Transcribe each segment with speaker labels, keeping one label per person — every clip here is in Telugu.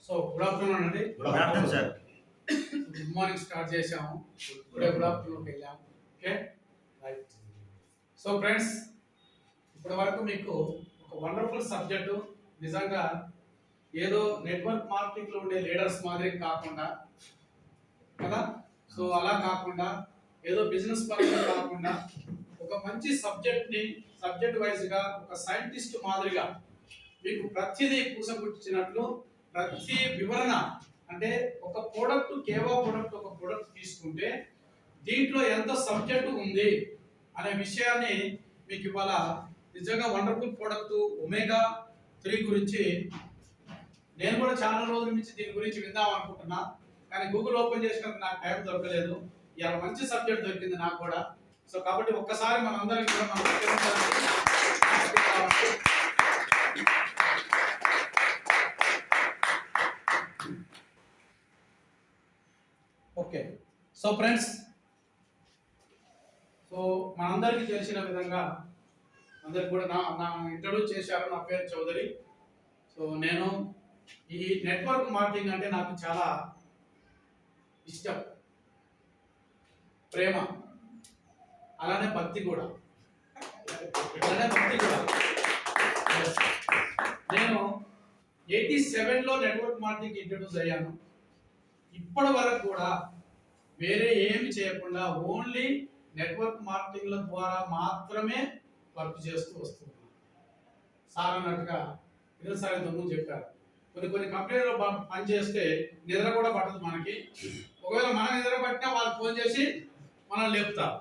Speaker 1: సో గుడ్ ఆఫ్టర్నూన్ అండి.
Speaker 2: Good afternoon sir.
Speaker 1: Good morning start చేసాము, ఇప్పుడే గుడ్ ఆఫ్టర్నూన్కి వెళ్ళాము. Okay right. సో ఫ్రెండ్స్, ఇప్పటి వరకు మీకు ఒక వండర్ఫుల్ సబ్జెక్టు, నిజంగా ఏదో నెట్వర్క్ మార్కెటింగ్లో ఉండే లీడర్స్ మాదిరి కాకుండా కదా, సో అలా కాకుండా ఏదో బిజినెస్ పరంగా కాకుండా ఒక మంచి సబ్జెక్ట్ వైజ్గా ఒక సైంటిస్ట్ మాదిరిగా మీకు ప్రతిదీ పూసగుచ్చినట్లు ప్రతి వివరణ, అంటే ఒక ప్రోడక్ట్ ఒక ప్రోడక్ట్ తీసుకుంటే దీంట్లో ఎంత సబ్జెక్టు ఉంది అనే విషయాన్ని మీకు ఇవాళ నిజంగా వండర్ఫుల్ ప్రోడక్ట్ ఒమేగా 3 గురించి నేను కూడా చాలా రోజుల నుంచి దీని గురించి విందాం అనుకుంటున్నా, కానీ గూగుల్ ఓపెన్ చేసినప్పుడు నాకు టైం దొరకలేదు. ఇలా మంచి సబ్జెక్ట్ దొరికింది నాకు కూడా. సో కాబట్టి ఒక్కసారి మనందరం కూడా ఓకే. సో ఫ్రెండ్స్, సో మనందరికీ తెలిసిన విధంగా అందరికి కూడా నా ఇంట్రడ్యూస్ చేశారు. నా పేరు చౌదరి. సో నేను ఈ నెట్వర్క్ మార్కెటింగ్ అంటే నాకు చాలా ఇష్టం, ప్రేమ, అలానే భక్తి కూడా. నేను 87లో నెట్వర్క్ మార్కెటింగ్ ఇంట్రడ్యూస్ అయ్యాను. ఇప్పటి వరకు కూడా వేరే ఏమి చేయకుండా ఓన్లీ నెట్వర్క్ మార్కెటింగ్ల ద్వారా మాత్రమే వర్క్ చేస్తూ వస్తున్నాను. సార్ అన్నట్టుగా ఇదోసారి దొంగ చెప్పారు, కొన్ని కంపెనీలో పని చేస్తే నిద్ర కూడా పట్టదు మనకి. ఒకవేళ మన నిద్ర పట్టినా వాళ్ళు ఫోన్ చేసి మనం లేపుతారు.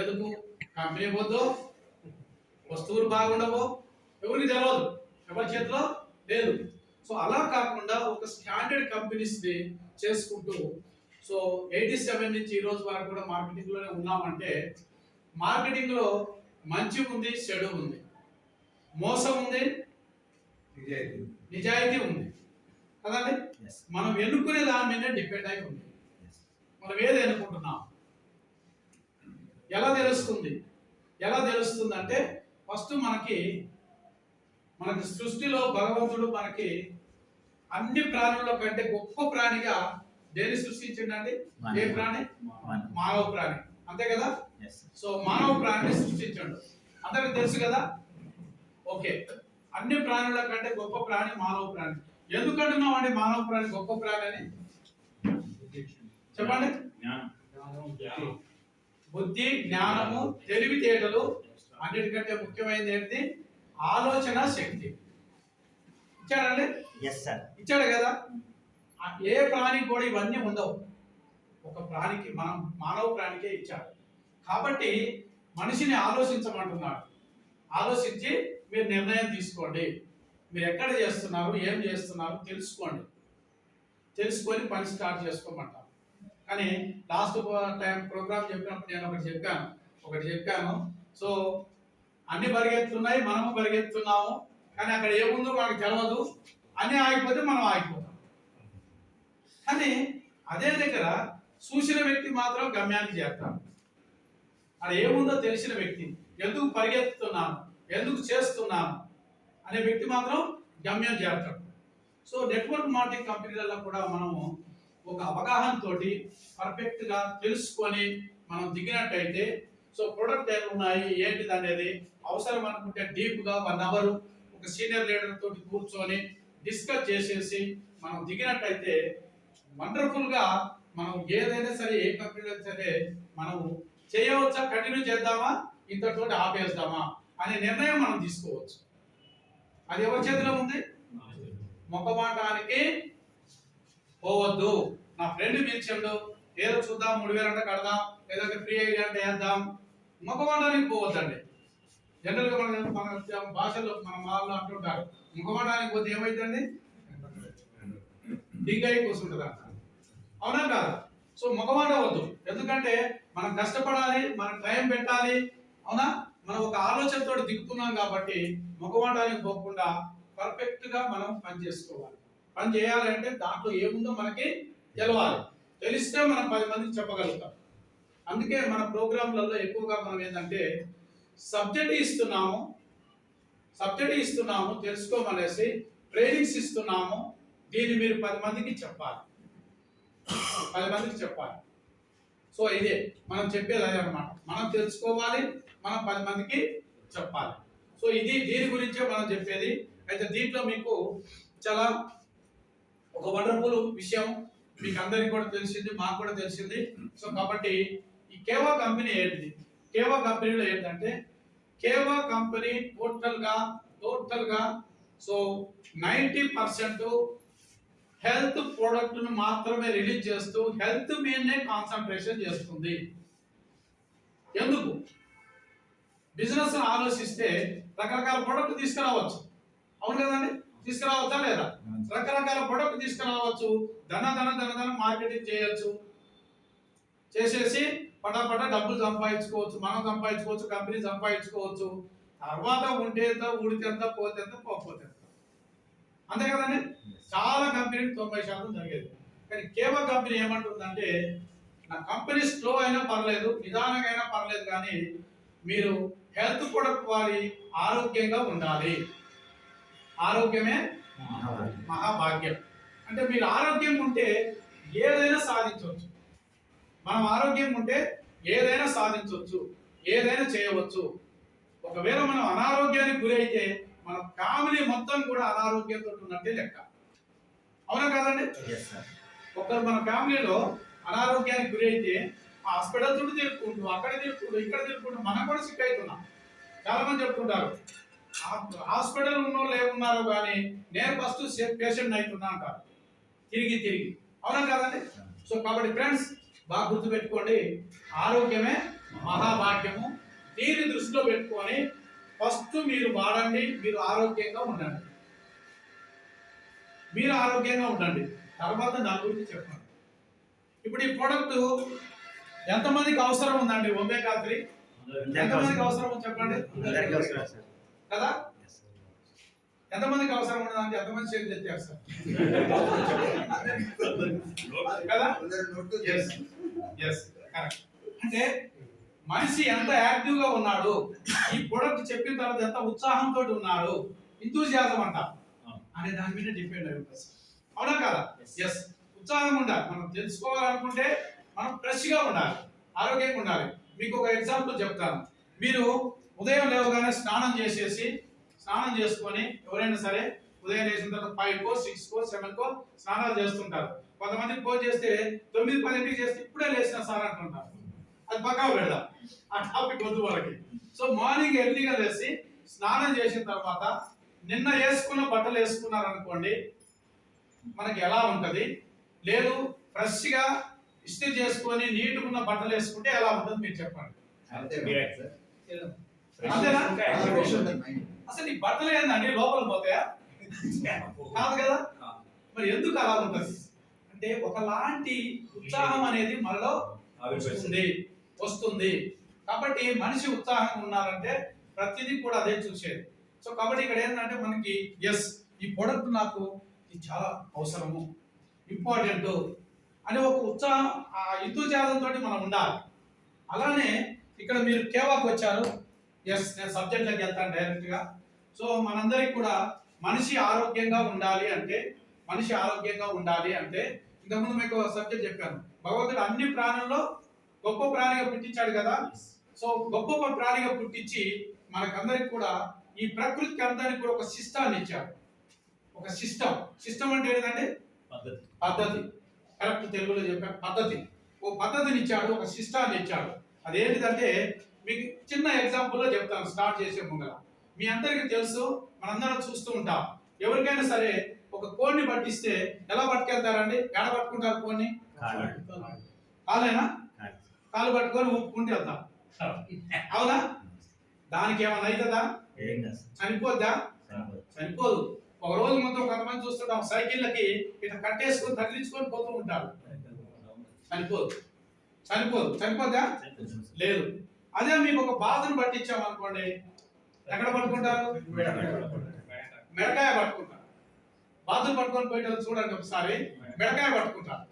Speaker 1: ఎందుకు? కంపెనీ పోద్దో, వస్తువులు బాగుండవో ఎవరికి తెలియదు, ఎవరి చేతిలో లేదు. సో అలా కాకుండా ఒక స్టాండర్డ్ కంపెనీస్ని చేసుకుంటూ, సో 87 నుంచి ఈ రోజు వరకు కూడా మార్కెటింగ్లోనే ఉన్నామంటే, మార్కెటింగ్లో మంచి ఉంది, చెడు ఉంది, మోసం ఉంది, నిజాయితీ ఉంది కదండి. మనం ఎన్నుకునే దాని మీద డిపెండ్ అయి ఉంది. మనం ఏది ఎన్నుకుంటున్నాం, ఎలా తెలుస్తుంది అంటే, ఫస్ట్ మనకి సృష్టిలో భగవంతుడు మనకి అన్ని ప్రాణుల కంటే గొప్ప ప్రాణిగా దేన్ని సృష్టించిండండి? ఏ ప్రాణి? మానవ ప్రాణి, అంతే కదా. సో మానవ ప్రాణిని సృష్టించండు, అందరికి తెలుసు కదా. ఓకే, అన్ని ప్రాణుల కంటే గొప్ప ప్రాణి మానవ ప్రాణి. ఎందుకంటున్నాం అండి మానవ ప్రాణి గొప్ప ప్రాణి అని? చెప్పండి. బుద్ధి, జ్ఞానము, తెలివితేటలు, అన్నిటికంటే ముఖ్యమైనది ఏంటి? ఆలోచన శక్తి. ఇచ్చాడండి? ఇచ్చాడు కదా. ఏ ప్రాణికి కూడా ఇవన్నీ ఉండవు, ఒక ప్రాణికి, మానవ ప్రాణికే ఇచ్చాడు. కాబట్టి మనిషిని ఆలోచించమంటున్నాడు. ఆలోచించి మీరు నిర్ణయం తీసుకోండి. మీరు ఎక్కడ చేస్తున్నారు, ఏం చేస్తున్నారు తెలుసుకొని పని స్టార్ట్ చేసుకోమంటారు. కానీ లాస్ట్ టైం ప్రోగ్రామ్ చెప్పినప్పుడు నేను ఒకటి చెప్పాను. సో అన్ని పరిగెత్తున్నాయి, మనము పరిగెత్తున్నాము, కానీ అక్కడ ఏముందో మనకు తెలియదు. అన్నీ ఆగిపోతే మనం ఆగిపోతాం. కానీ అదే దగ్గర చూసిన వ్యక్తి మాత్రం గమ్యానికి చేస్తాడు. అది ఏముందో తెలిసిన వ్యక్తి, ఎందుకు పరిగెత్తుతున్నాను, ఎందుకు చేస్తున్నాను అనే వ్యక్తి మాత్రం గమ్యం చేస్తాడు. సో నెట్వర్క్ మార్కెటింగ్ కంపెనీలలో కూడా మనము ఒక అవగాహనతో పర్ఫెక్ట్గా తెలుసుకొని మనం దిగినట్టయితే, సో ప్రొడక్ట్ ఏమి ఉన్నాయి ఏంటిది అనేది అవసరం అనుకుంటే డీప్గా 1 అవర్ ఒక సీనియర్ లీడర్ తోటి కూర్చొని డిస్కస్ చేసేసి మనం దిగినట్టయితే వండర్ఫుల్గా మనం ఏదైనా సరే, ఏ కంపెనీలో సరే మనం చేయవచ్చా, కంటిన్యూ చేద్దామా, ఇంతతో ఆపేద్దామా అనే నిర్ణయం మనం తీసుకోవచ్చు. అది ఎవరి చేతిలో ఉంది? మొక్కమాటానికి పోవద్దు. నా ఫ్రెండ్ పిలిచిండు, ఏదో చూద్దాం, 3000 అంటే కడదాం, లేదంటే ఫ్రీ ఐడియా అంటే వేద్దాం, మొక్కమాటానికి పోవద్దండి. జనరల్గా మన భాషలో మన వాళ్ళు అంటుంటారు, మొక్కమాటానికి పోతే ఏమైందండి? డింగాయి కూర్చుంటుంది అంట. అవునా కాదు? సో మొక్కమాట వద్దు. ఎందుకంటే మనం కష్టపడాలి, మనం టైం పెట్టాలి. అవునా? మనం ఒక ఆలోచనతో దిగుతున్నాం కాబట్టి మొక్కమాటానికి పోకుండా పర్ఫెక్ట్గా మనం పని చేసుకోవాలి. పని చేయాలంటే దాంట్లో ఏముందో మనకి తెలవాలి. తెలిస్తే మనం 10 మందికి చెప్పగలుగుతాం. అందుకే మన ప్రోగ్రాంలలో ఎక్కువగా మనం ఏంటంటే సబ్జెక్ట్ ఇస్తున్నాము తెలుసుకోమనేసి ట్రైనింగ్స్ ఇస్తున్నాము. దీన్ని మీరు 10 మందికి చెప్పాలి. 10 మందికి చెప్పాలి. సో ఇదే మనం చెప్పేది అదే అనమాట. మనం తెలుసుకోవాలి, మనం 10 మందికి చెప్పాలి. సో ఇది దీని గురించే మనం చెప్పేది. అయితే దీంట్లో మీకు చాలా ఒక వండర్ఫుల్ విషయం మీకు అందరికీ కూడా తెలిసింది, మాకు కూడా తెలిసింది. సో కాబట్టి ఈ కేవా కంపెనీ ఏంటిది? కేవా కంపెనీలో ఏంటంటే కేవా కంపెనీ టోటల్ గా సో 90% హెల్త్ ప్రోడక్ట్ ను మాత్రమే రిలీజ్ చేస్తూ హెల్త్ మీదనే కాన్సన్ట్రేషన్ చేస్తుంది. ఎందుకు? బిజినెస్ ఆలోచిస్తే రకరకాల ప్రొడక్ట్ తీసుకురావచ్చు, అవును కదండి? తీసుకురావచ్చా లేదా? రకరకాల ప్రొడక్ట్ తీసుకురావచ్చు, ధన మార్కెటింగ్ చేయొచ్చు, చేసేసి పటాపట డబ్బులు సంపాదించుకోవచ్చు, మనం సంపాదించుకోవచ్చు, కంపెనీ సంపాదించుకోవచ్చు. తర్వాత ఉంటే ఎంత, ఊడితే ఎంత, పోతే ఎంత, పోతే ఎంత, అంతే కదండి? చాలా కంపెనీలు 90% జరిగేది. కానీ కేవా కంపెనీ ఏమంటుందంటే నా కంపెనీ స్లో అయినా పర్లేదు, నిదానంగా అయినా పర్లేదు, కానీ మీరు హెల్త్ ప్రొడక్ట్ వాడి ఆరోగ్యంగా ఉండాలి. ఆరోగ్యమే మహాభాగ్యం. అంటే మీరు ఆరోగ్యం ఉంటే ఏదైనా సాధించవచ్చు. మనం ఆరోగ్యం ఉంటే ఏదైనా సాధించవచ్చు, ఏదైనా చేయవచ్చు. ఒకవేళ మనం అనారోగ్యానికి గురి అయితే మన ఫ్యామిలీ మొత్తం కూడా అనారోగ్యంతో ఉన్నట్టే లెక్క, అవునా కాదండి? ఒకరు మన ఫ్యామిలీలో అనారోగ్యానికి గురి అయితే ఆ హాస్పిటల్ చుట్టూ తిరుగుకుంటూ, అక్కడ తిరుగుకుంటూ, ఇక్కడ తిరుగుకుంటూ మనం కూడా సిక్ అవుతున్నాం. చాలా మంది చెప్తుంటారు హాస్పిటల్ ఉన్నో లేకున్నారో కానీ నేను ఫస్ట్ పేషెంట్ అవుతున్నా అంటారు తిరిగి, అవునా కాదండి? సో కాబట్టి ఫ్రెండ్స్ బాగా గుర్తు పెట్టుకోండి, ఆరోగ్యమే మహాభాగ్యము. దీన్ని దృష్టిలో పెట్టుకొని ఫస్ట్ మీరు వాడండి, మీరు ఆరోగ్యంగా ఉండండి, మీరు ఆరోగ్యంగా ఉండండి. తర్వాత నలుగురికి చెప్పండి. ఇప్పుడు ఈ ప్రోడక్ట్ ఎంతమందికి అవసరం ఉందండి? ఒమేగా 3 ఎంతమందికి అవసరం చెప్పండి కదా? ఎంతమందికి అవసరం ఉండదంటే ఎంతమంది చేతి తెచ్చారు సార్ కదా? కరెక్ట్. అంటే మనిషి ఎంత యాక్టివ్ గా ఉన్నాడు, ఈ ప్రొడక్ట్ చెప్పిన తర్వాత ఎంత ఉత్సాహంతో ఉన్నాడు, ఎంతూజియాజం అంట అనే దాని మీద డిపెండ్ అయి ఉంటుంది, అవునా కదా? ఎస్, ఉత్సాహంగా ఉండాలి. మనం తెలుసుకోవాలనుకుంటే మనం ఫ్రెష్ గా ఉండాలి, ఆరోగ్యంగా ఉండాలి. మీకు ఒక ఎగ్జాంపుల్ చెప్తాను. మీరు ఉదయం లేవగానే స్నానం చేసుకొని ఎవరైనా సరే ఉదయం లేచిన తర్వాత 5కో 6కో 7కో స్నానాలు చేస్తుంటారు. కొంతమంది ఫోన్ చేస్తే 9-10కి చేస్తే ఇప్పుడే లేచిన సార్ అంటుంటారు. అది పక్కా పెడదాం, ఆ టాపిక్ వద్దు వాళ్ళకి. సో మార్నింగ్ ఎర్లీగా లేచి స్నానం చేసిన తర్వాత నిన్న వేసుకున్న బట్టలు వేసుకున్నారు అనుకోండి, మనకి ఎలా ఉంటది? లేదు ఫ్రెష్ గా ఇస్త్రీ చేసుకొని నీట్గా ఉన్న బట్టలు వేసుకుంటే ఎలా ఉంటుంది మీరు చెప్పండి. అంతేనా? అసలు ఈ బట్టలు ఏందండి లోపల పోతాయా? కాదు కదా? మరి ఎందుకు అలా ఉంటుంది అంటే ఒకలాంటి ఉత్సాహం అనేది మనలో వస్తుంది. కాబట్టి మనిషి ఉత్సాహంగా ఉన్నారంటే ప్రతిదీ కూడా అదే చూసేది. సో కాబట్టి ఇక్కడ ఏంటంటే మనకి ఎస్ ఈ ప్రొడక్ట్ నాకు ఇది చాలా అవసరము, ఇంపార్టెంట్ అని ఒక ఉత్సాహం, ఆ ఎంతూజియాజంతో మనం ఉండాలి. అలానే ఇక్కడ మీరు కేవాకు వచ్చారు. ఎస్, నేను సబ్జెక్ట్లోకి వెళ్తాను డైరెక్ట్గా. సో మనందరికి కూడా మనిషి ఆరోగ్యంగా ఉండాలి అంటే ఇంతకుముందు మీకు సబ్జెక్ట్ చెప్పాను. భగవంతుడు అన్ని ప్రాణుల్లో గొప్ప ప్రాణిగా పుట్టించాడు కదా. సో గొప్ప ప్రాణిగా పుట్టించి మనకందరికి కూడా ఈ ప్రకృతికి అందరికి కూడా ఒక సిస్టాన్ని ఇచ్చాడు. ఒక సిస్టమ్ అంటే ఏంటంటే పద్ధతి. కరెక్ట్ తెలుగులో చెప్పాను, పద్ధతి. ఒక పద్ధతిని ఇచ్చాడు, ఒక సిస్టాన్ని ఇచ్చాడు. అదేంటిదంటే మీకు చిన్న ఎగ్జాంపుల్లో చెప్తాను స్టార్ట్ చేసే ముందర. మీ అందరికీ తెలుసు, మనందరం చూస్తూ ఉంటాం. ఎవరికైనా సరే ఒక కోడిని పట్టిస్తే ఎలా పట్టుకెళ్తారండి? ఎడ పట్టుకుంటారు కోడిని? కాలేనా? కాలు పట్టుకొని ఊపుకుంటూ వెళ్తాం, అవునా? దానికి ఏమన్నా అవుతుందా? చనిపోద్దా? చనిపోదు. ఒక రోజు మొత్తం కొంతమంది చూస్తుంటాం సైకిళ్ళకి ఇట్లా కట్టేసుకొని తగిలించుకొని పోతూ ఉంటారు. చనిపోద్దా? లేదు. అదే మీకు ఒక బాతును పట్టించాం అనుకోండి, ఎక్కడ పట్టుకుంటారు? మెడకాయ పట్టుకుంటారు. బాతులు పట్టుకొని పోయేటప్పుడు చూడండి ఒకసారి, మెడకాయ పట్టుకుంటారు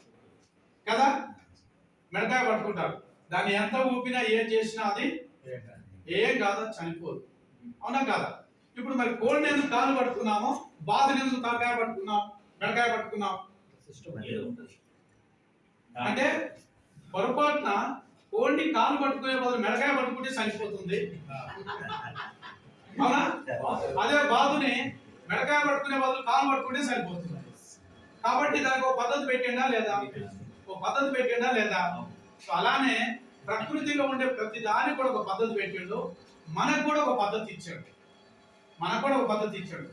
Speaker 1: కదా, మెడకాయ పట్టుకుంటారు. దాన్ని ఎంత ఊపినా ఏం చేసినా అది ఏం కాదు, చనిపోదు, అవునా కాదా? ఇప్పుడు మరి కోడిని ఎందుకు కాలు పట్టుకున్నామో, బాతుని ఎందుకు తలకాయ పట్టుకున్నాం? మెడకాయ పట్టుకున్నాం అంటే పొరపాటున ఓన్లీ కాలు పట్టుకునే బదులు మెడకాయ పట్టుకుంటే చనిపోతుంది. అవునా? అదే బాధుని మెడకాయ పట్టుకునే బదులు కాలు పట్టుకుంటే సరిపోతుంది. కాబట్టి దానికి ఒక పద్ధతి పెట్టిండా లేదా? ఒక పద్ధతి పెట్టిండా లేదా? సో అలానే ప్రకృతిలో ఉండే ప్రతి దానికి కూడా ఒక పద్ధతి పెట్టిండు, మనకు కూడా ఒక పద్ధతి ఇచ్చాడు. మనకు కూడా ఒక పద్ధతి ఇచ్చాడు.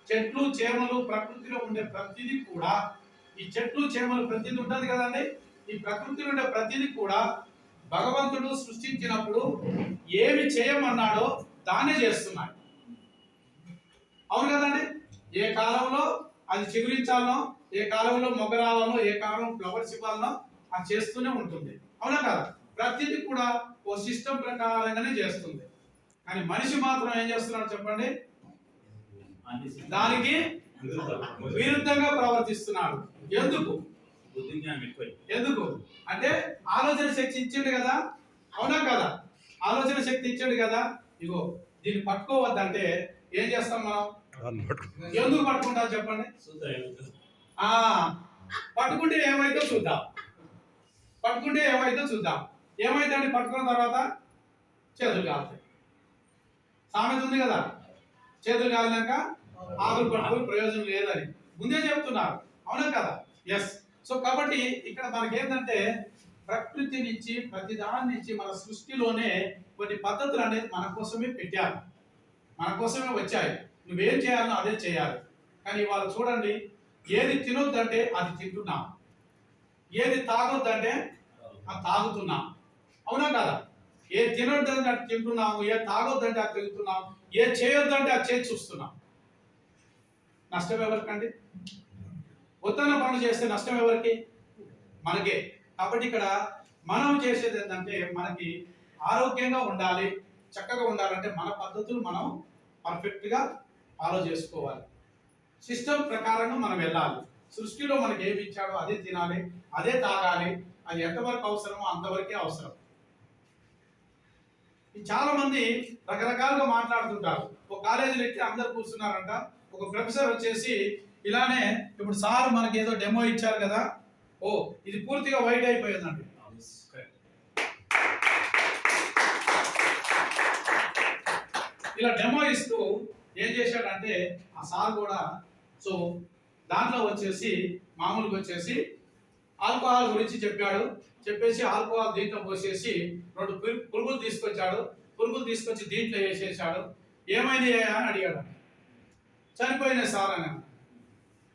Speaker 1: చెట్లు చేమలు ప్రకృతిలో ఉండే ప్రతిదీ కూడా, ఈ చెట్లు చేమలు ప్రతిదీ ఉంటుంది కదండి, ఈ ప్రకృతిలో ఉండే ప్రతిదీ కూడా భగవంతుడు సృష్టించినప్పుడు ఏమి చేయమన్నాడో దాన్నే చేస్తున్నాడు. అవును కదండి? ఏ కాలంలో అది చిగురించాలనో, ఏ కాలంలో మొగ్గ రావాలనో, ఏ కాలంలో ఫ్లవర్స్ ఇవ్వాలనో అది చేస్తూనే ఉంటుంది. అవునా కదా? ప్రతిదీ కూడా ఓ సిస్టమ్ ప్రకారంగానే చేస్తుంది. కానీ మనిషి మాత్రం ఏం చేస్తున్నాడు చెప్పండి? దానికి విరుద్ధంగా ప్రవర్తిస్తున్నాడు. ఎందుకు? ఎందుకు అంటే ఆలోచన శక్తి ఇచ్చాడు కదా. అవునా కదా? ఆలోచన శక్తి ఇచ్చాడు కదా. ఇగో దీన్ని పట్టుకోవద్దంటే ఏం చేస్తాం మనం? ఎందుకు పట్టుకుంటాం చెప్పండి? పట్టుకుంటే ఏమైతే చూద్దాం. పట్టుకుంటే ఏమైతే చూద్దాం. ఏమైతే అండి పట్టుకున్న తర్వాత చేతులు కాలుతాయి. సామెత ఉంది కదా, చేతులు కాలినాక ఆకులు పట్టుకుని ప్రయోజనం లేదని ముందే చెప్తున్నారు. అవునా కదా? ఎస్. సో కాబట్టి ఇక్కడ మనకి ఏంటంటే ప్రకృతి నుంచి ప్రతి దాని నుంచి మన సృష్టిలోనే కొన్ని పద్ధతులు అనేది మన కోసమే పెట్టారు, మన కోసమే వచ్చాయి. నువ్వేం చేయాలో అదే చేయాలి. కానీ ఇవాళ చూడండి, ఏది తినొద్దంటే అది తింటున్నాం, ఏది తాగొద్దంటే అది తాగుతున్నాం. అవునా కదా? ఏ తినొద్దంటే అది తింటున్నాము, ఏ తాగొద్దంటే అది తింటున్నాం, ఏ చేయొద్దంటే అది చేసి చూస్తున్నాం. నష్టం ఎవరికండి? ఉత్తమ పనులు చేస్తే నష్టం ఎవరికి? మనకే. కాబట్టి ఇక్కడ మనం చేసేది ఏంటంటే మనకి ఆరోగ్యంగా ఉండాలి, చక్కగా ఉండాలంటే మన పద్ధతులు మనం పర్ఫెక్ట్గా ఫాలో చేసుకోవాలి. సిస్టమ్ ప్రకారంగా మనం వెళ్ళాలి. సృష్టిలో మనకి ఏమి ఇచ్చాడో అదే తినాలి, అదే తాగాలి. అది ఎంతవరకు అవసరమో అంతవరకే అవసరం. చాలా మంది రకరకాలుగా మాట్లాడుతుంటారు. ఒక కాలేజీలో ఎక్కి అందరు కూర్చున్నారంట. ఒక ప్రొఫెసర్ వచ్చేసి ఇలానే, ఇప్పుడు సార్ మనకి ఏదో డెమో ఇచ్చారు కదా, ఓ ఇది పూర్తిగా వైట్ అయిపోయిందండి. ఇలా డెమో ఇస్తూ ఏం చేశాడంటే ఆ సార్ కూడా సో దాంట్లో వచ్చేసి మామూలుగా వచ్చేసి ఆల్కహాల్ గురించి చెప్పాడు. చెప్పేసి ఆల్కహాల్ దీంట్లో పోసేసి 2 పురుగులు తీసుకొచ్చాడు. పురుగులు తీసుకొచ్చి దీంట్లో వేసేసాడు. ఏమైనాయి అని అడిగాడు. చనిపోయినాయి సార్ అని.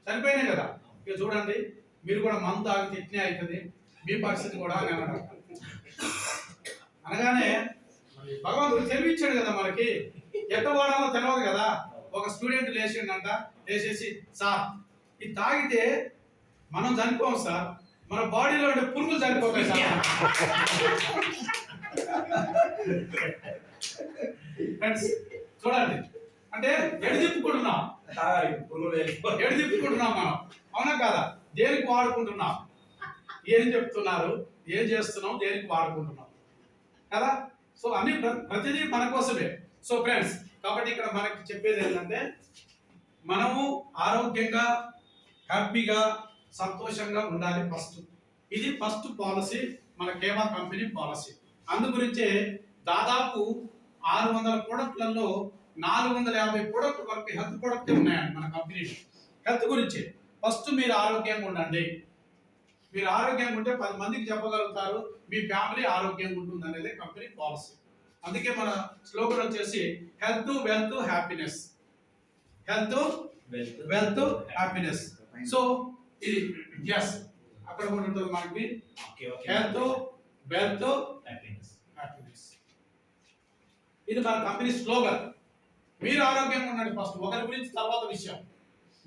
Speaker 1: చనిపోయినాయి కదా. ఇక చూడండి, మీరు కూడా మందు తాగితే ఇట్నే అవుతుంది, మీ పరిస్థితి కూడా అని అన్నాడు. అనగానే భగవంతుడు తెలివిచ్చాడు కదా మనకి, ఎట్ట వాడాలో తెలియదు కదా. ఒక స్టూడెంట్ లేచిండంట, లేచేసి సార్ ఇది తాగితే మనం చనిపోం సార్, మన బాడీలో ఉండే పురుగులు చనిపోతాయి సార్. ఫ్రెండ్స్ చూడండి, అంటే ఎడిదిప్పుకుంటున్నాం మనం. అవునా కదా? దేనికి వాడుకుంటున్నాం, ఏం చెప్తున్నారు, ఏం చేస్తున్నాం, దేనికి వాడుకుంటున్నాం కదా. సో అన్ని ప్రతిదీ మన కోసమే. సో ఫ్రెండ్స్ కాబట్టి ఇక్కడ మనకి చెప్పేది ఏంటంటే మనము ఆరోగ్యంగా హ్యాపీగా సంతోషంగా ఉండాలి ఫస్ట్. ఇది ఫస్ట్ పాలసీ, మన కేమా కంపెనీ పాలసీ. అందు గురించే దాదాపు 600 ప్రొడక్ట్లలో 450 ప్రొడక్ట్ వరకు హెల్త్ ప్రొడక్ట్ ఉన్నాయండి మన కంపెనీలో. హెల్త్ గురించి ఫస్ట్ మీరు ఆరోగ్యంగా ఉండండి. మీరు ఆరోగ్యంగా ఉంటే 10 మందికి చెప్పగలుగుతారు, మీ ఫ్యామిలీ ఆరోగ్యంగా ఉంటుంది అనేది కంపెనీ పాలసీ. అందుకే మన స్లోగన్ వచ్చేసి health wealth happiness. Health wealth happiness. So ఇది ఎస్ అక్కడ కూడా ఉంటుంది మనకి హెల్త్ వెల్త్ హ్యాపీనెస్. ఇది మన కంపెనీ స్లోగన్. మీరు ఆరోగ్యంగా ఉండండి ఫస్ట్, ఒకరి గురించి తర్వాత విషయం.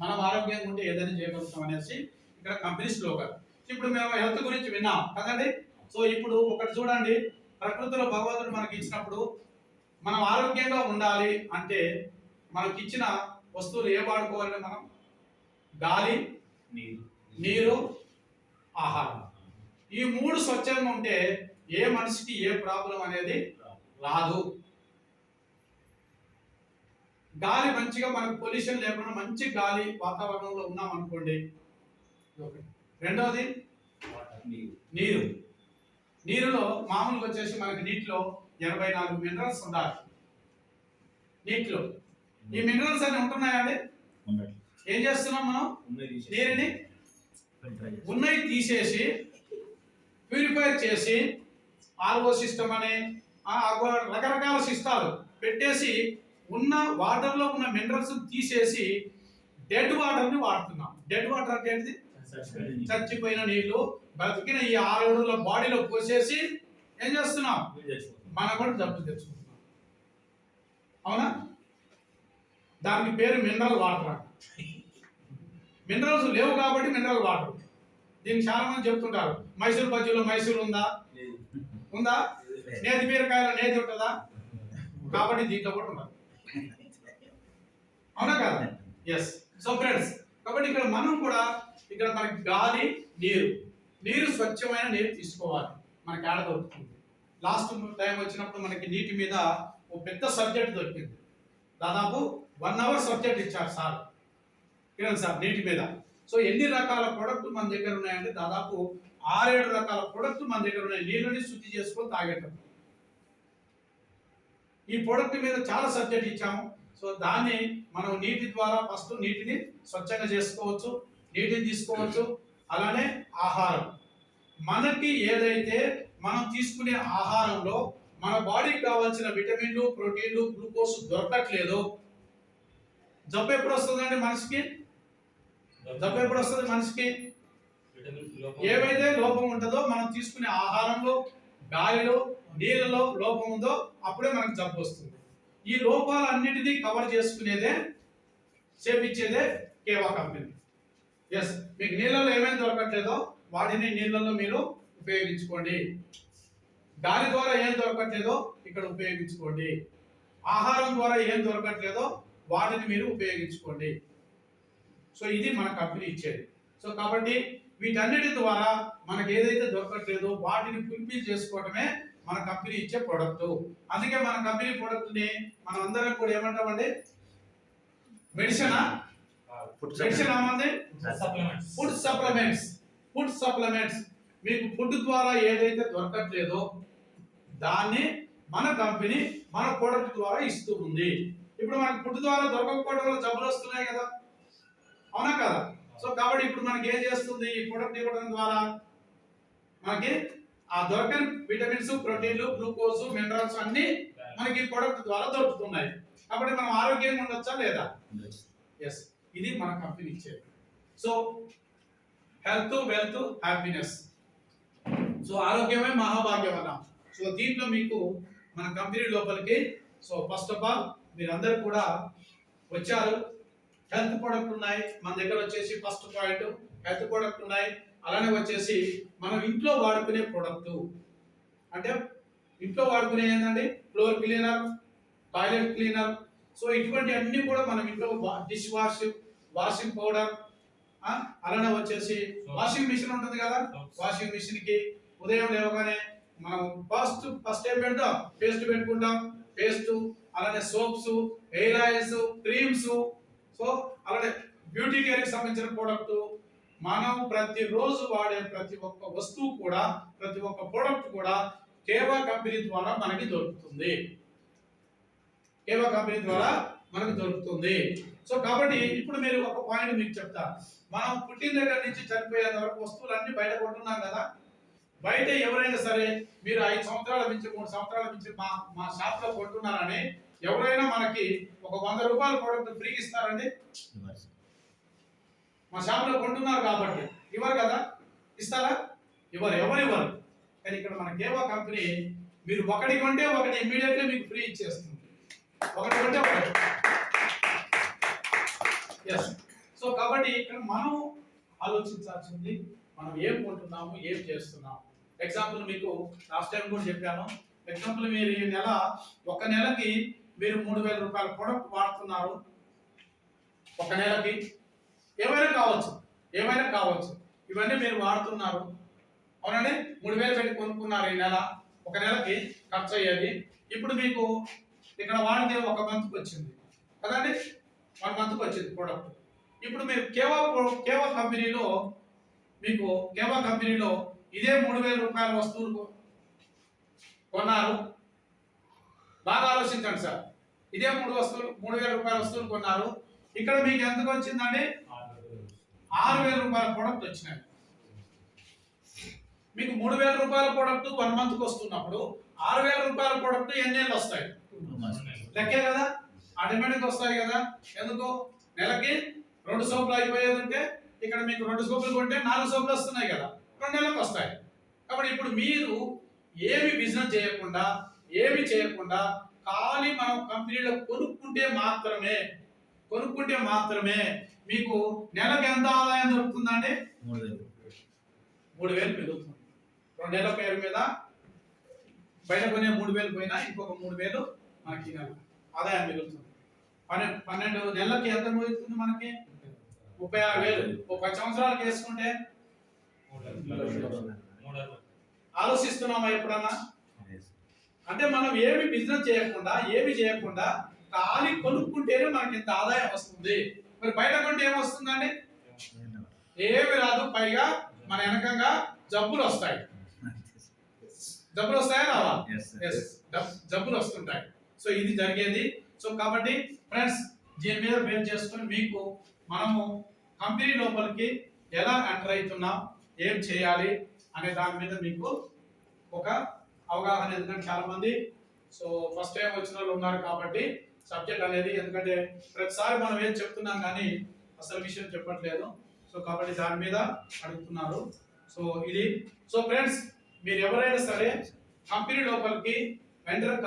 Speaker 1: మనం ఆరోగ్యంగా ఉంటే ఏదైనా చేయగలుగుతాం అనేసి ఇక్కడ కంపెనీ స్లోగన్. ఇప్పుడు మేము హెల్త్ గురించి విన్నాం కదండి. సో ఇప్పుడు ఒకటి చూడండి, ప్రకృతిలో భగవంతుడు మనకి ఇచ్చినప్పుడు మనం ఆరోగ్యంగా ఉండాలి అంటే మనకి ఇచ్చిన వస్తువులు ఏ వాడుకోవాలంటే మనం గాలి, నీరు, ఆహారం. ఈ 3 స్వచ్ఛంగా ఉంటే ఏ మనిషికి ఏ ప్రాబ్లం అనేది రాదు. గాలి మంచిగా మనకు పొల్యూషన్ లేకుండా మంచి గాలి వాతావరణంలో ఉన్నాం అనుకోండి. రెండవది నీరు. నీరులో మామూలుగా వచ్చేసి మనకి నీటిలో 84 మినరల్స్ ఉండాలి. నీటిలో ఈ మినరల్స్ అన్ని ఉంటున్నాయండి. ఏం చేస్తున్నాం మనం? నీరుని ఉన్నవి తీసేసి ప్యూరిఫై చేసి ఆర్ఓ సిస్టమ్ అనే రకరకాల సిస్టాలు పెట్టేసి ఉన్న వాటర్లో ఉన్న మినరల్స్ తీసేసి డెడ్ వాటర్ని వాడుతున్నాం. డెడ్ వాటర్ అంటే ఏంటిది? చచ్చిపోయిన నీళ్లు బ్రతికిన ఈ 6 అడుగుల బాడీలో పోసేసి ఏం చేస్తున్నాం? మనం కూడా జబ్బు తెచ్చుకుంటున్నాం. అవునా? దానికి పేరు మినరల్ వాటర్. మినరల్స్ లేవు కాబట్టి మినరల్ వాటర్. దీనికి చాలా మంది చెప్తుంటారు, మైసూర్ బజ్జీలో మైసూర్ ఉందా? ఉందా? నేతి బీరకాయలో నేతి ఉంటుందా? కాబట్టి దీంట్లో కూడా ఉండదు. అవునా కదా? ఎస్. సో ఫ్రెండ్స్, కాబట్టి ఇక్కడ మనం కూడా ఇక్కడ మనకి గాలి, నీరు స్వచ్ఛమైన నీరు తీసుకోవాలి. మనకి ఆడ దొరుకుతుంది. లాస్ట్ టైం వచ్చినప్పుడు మనకి నీటి మీద ఒక పెద్ద సబ్జెక్ట్ దొరికింది. దాదాపు 1 అవర్ సబ్జెక్ట్ ఇచ్చారు సార్, కిరణ్ సార్, నీటి మీద. సో ఎన్ని రకాల ప్రొడక్ట్ మన దగ్గర ఉన్నాయంటే దాదాపు 6-7 రకాల ప్రొడక్ట్ మన దగ్గర ఉన్నాయి. నీళ్ళని శుద్ధి చేసుకొని తాగేటప్పుడు ఈ ప్రొడక్ట్ మీద చాలా సబ్జెక్ట్ ఇచ్చాము. సో దాన్ని మనం నీటి ద్వారా ఫస్ట్ నీటిని స్వచ్ఛంగా చేసుకోవచ్చు, నీటిని తీసుకోవచ్చు. అలానే ఆహారం, మనకి ఏదైతే మనం తీసుకునే ఆహారంలో మన బాడీకి కావాల్సిన విటమిన్లు, ప్రోటీన్లు, గ్లూకోజ్ దొరకట్లేదు. జబ్బు ఎప్పుడు వస్తుందండి మనిషికి? జబ్బు ఎప్పుడు వస్తుంది మనిషికి? ఏవైతే లోపం ఉంటుందో మనం తీసుకునే ఆహారంలో, గాలిలో, నీళ్ళలో లోపం ఉందో అప్పుడే మనకు జబ్బు వస్తుంది. ఈ లోపాలన్నిటినీ కవర్ చేసుకునేదే, చేపించేదే కేవా కంపెనీ. ఎస్, మీకు నీళ్ళలో ఏమేమి దొరకట్లేదో వాటిని నీళ్ళలో మీరు ఉపయోగించుకోండి. గాలి ద్వారా ఏం దొరకట్లేదో ఇక్కడ ఉపయోగించుకోండి. ఆహారం ద్వారా ఏం దొరకట్లేదో వాటిని మీరు ఉపయోగించుకోండి. సో ఇది మన కంపెనీ ఇచ్చేది. సో కాబట్టి వీటన్నిటి ద్వారా మనకు ఏదైతే దొరకట్లేదో వాటిని ఫుల్ఫిల్ చేసుకోవటమే మన కంపెనీ ఇచ్చే ప్రొడక్ట్. అందుకే మన కంపెనీ ప్రొడక్ట్ ని మనం అందరం కూడా ఏమంటామండి? మెడిసిన్ ఏమంది? Food supplements. Food supplements. మీకు ఫుడ్ ద్వారా ఏదైతే దొరకట్లేదో దాన్ని మన కంపెనీ మన ప్రొడక్ట్ ద్వారా ఇస్తూ ఉంది. ఇప్పుడు మనకు ఫుడ్ ద్వారా దొరకకపోవడం వల్ల జబ్బులు వస్తున్నాయి కదా, అవునా కదా? సో కాబట్టి ఇప్పుడు మనకి ఏం చేస్తుంది? ఈ ప్రొడక్ట్ ఇవ్వడం ద్వారా మనకి ఆ దొరకని విటమిన్స్, ప్రోటీన్లు, గ్లూకోజ్, మినరల్స్ అన్ని మనకి ఈ ప్రొడక్ట్ ద్వారా దొరుకుతున్నాయి. కాబట్టి మనం ఆరోగ్యంగా ఉండొచ్చా లేదా? ఎస్, ఇది మన కంపెనీ ఇచ్చేది. So health, wealth, happiness. So ఆరోగ్యమే మహాభాగ్యం అన్నాం. సో దీంట్లో మీకు మన కంపెనీ లోపలికి, సో ఫస్ట్ ఆఫ్ ఆల్ మీరందరూ కూడా వచ్చారు. హెల్త్ ప్రొడక్ట్ ఉన్నాయి మన దగ్గర వచ్చేసి. ఫస్ట్ పాయింట్ హెల్త్ ప్రొడక్ట్ ఉన్నాయి. అలానే వచ్చేసి మనం ఇంట్లో వాడుకునే ప్రొడక్ట్ అంటే ఇంట్లో వాడుకునే ఏంటంటే floor cleaner, toilet cleaner. So ఇటువంటి అన్ని కూడా మనం ఇంట్లో డిష్ వాష్, వాషింగ్ పౌడర్, అలానే వచ్చేసి వాషింగ్ మిషన్ ఉంటుంది కదా, వాషింగ్ మిషన్ కి ఉదయం లేవగానే మనం ఫస్ట్ ఏం పెడతాం? పేస్ట్ పెట్టుకుంటాం. పేస్ట్, అలానే soaps, hair oils, creams. So అలానే బ్యూటీ కేర్ కి సంబంధించిన ప్రొడక్ట్. మనం ప్రతిరోజు వాడే ప్రతి ఒక్క వస్తువు కూడా, ప్రతి ఒక్క ప్రొడక్ట్ కూడా కేవా కంపెనీ ద్వారా మనకి దొరుకుతుంది. కేవా కంపెనీ ద్వారా మనకు దొరుకుతుంది. సో కాబట్టి ఇప్పుడు మీరు ఒక పాయింట్ మీకు చెప్తా. మనం పుట్టిన దగ్గర నుంచి చనిపోయేంత వరకు వస్తువులన్నీ బయట కొంటున్నాం కదా. బయట ఎవరైనా సరే మీరు 5 సంవత్సరాల నుంచి 3 సంవత్సరాల నుంచి మా షాప్ లో కొంటున్నారని ఎవరైనా మనకి ఒక 100 రూపాయల ప్రోడక్ట్ ఫ్రీ ఇస్తారండి? మా షాప్ లో కొంటున్నారు కాబట్టి ఇవ్వరు కదా. ఇస్తారా? ఎవరు. కానీ ఇక్కడ మన కేవా కంపెనీ మీరు ఒకటి కొంటే ఒకటి ఇమ్మీడియట్లీ మీకు ఫ్రీ ఇచ్చేస్తుంది. ఒకటి కొంటే ఒకటి. ఎస్. సో కాబట్టి ఇక్కడ మనం ఆలోచించాల్సింది మనం ఏం కొంటున్నాము, ఏం చేస్తున్నాము. ఎగ్జాంపుల్ మీకు లాస్ట్ టైం కూడా చెప్పాను. ఎగ్జాంపుల్ మీరు ఈ నెల, ఒక నెలకి మీరు 3000 రూపాయల ప్రొడక్ట్ వాడుతున్నారు. ఒక నెలకి ఏమైనా కావచ్చు. ఇవన్నీ మీరు వాడుతున్నారు. అవునండి, 3000 పెట్టి కొనుక్కున్నారు ఈ నెల. ఒక నెలకి ఖర్చు అయ్యేది. ఇప్పుడు మీకు ఇక్కడ వాడితే ఒక మంత్కి వచ్చింది. కదండి, 1 మంత్కి వచ్చింది ప్రోడక్ట్. ఇప్పుడు మీరు కేవా కంపెనీలో మీకు కేవా కంపెనీలో ఇదే 3000 రూపాయల వస్తువులు కొన్నారు. బాగా ఆలోచించండి సార్, ఇదే 3000 రూపాయల వస్తువులు కొన్నారు. ఇక్కడ మీకు ఎంతకు వచ్చిందండి? 6000 రూపాయల ప్రోడక్ట్ వచ్చినాయి. మీకు 3000 రూపాయల ప్రోడక్ట్ 1 మంత్కి వస్తున్నప్పుడు 6000 రూపాయల ప్రోడక్ట్ ఎన్ని నెలలు వస్తాయి? లెక్కే కదా, ఆటోమేటిక్ వస్తాయి కదా. ఎందుకు? నెలకి 2 సోపులు అయిపోయేదంటే ఇక్కడ మీకు 2 సోపులు కొంటే 4 సోపులు వస్తున్నాయి కదా, 2 నెలలకు వస్తాయి. కాబట్టి ఇప్పుడు మీరు ఏమి బిజినెస్ చేయకుండా ఖాళీ మనం కంపెనీలో కొనుక్కుంటే మాత్రమే మీకు నెలకు ఎంత ఆదాయం దొరుకుతుందండి? 3000 మిగులుతుంది. 2 నెలల పేరు మీద బయట కొనే 3000 పోయినా ఇంకొక 3000 మనకి ఆదాయం మిగులుతుంది. 12 నెలలకి ఎంత మిగులుతుంది మనకి? 36000. 10 సంవత్సరాలకు వేసుకుంటే ఆలోచిస్తున్నామా ఎప్పుడన్నా? అంటే మనం ఏమి బిజినెస్ చేయకుండా ఖాళీ కొనుక్కుంటేనే మనకి ఇంత ఆదాయం వస్తుంది. మరి బయట కొంటే ఏమొస్తుందండి? ఏమి రాదు. పైగా మన వెనకంగా జబ్బులు వస్తాయి. జబ్బులు వస్తాయా రావా? జబ్బులు వస్తుంటాయి. సో ఇది జరిగేది. సో కాబట్టి ఫ్రెండ్స్, దీని మీద బేస్ చేసుకొని మీకు మనము కంపెనీ లోపలికి ఎలా ఎంటర్ అవుతున్నాం, ఏం చేయాలి అనే దాని మీద మీకు ఒక అవగాహన. ఎందుకంటే చాలా మంది సో ఫస్ట్ టైం వచ్చిన వాళ్ళు ఉన్నారు కాబట్టి సబ్జెక్ట్ అనేది, ఎందుకంటే ప్రతిసారి మనం ఏం చెప్తున్నాం కానీ అసలు విషయం చెప్పట్లేదు. సో కాబట్టి దాని మీద అడుగుతున్నారు. సో ఇది. సో ఫ్రెండ్స్, మీరు ఎవరైనా సరే కంపెనీ లోపలికి ఎంటర్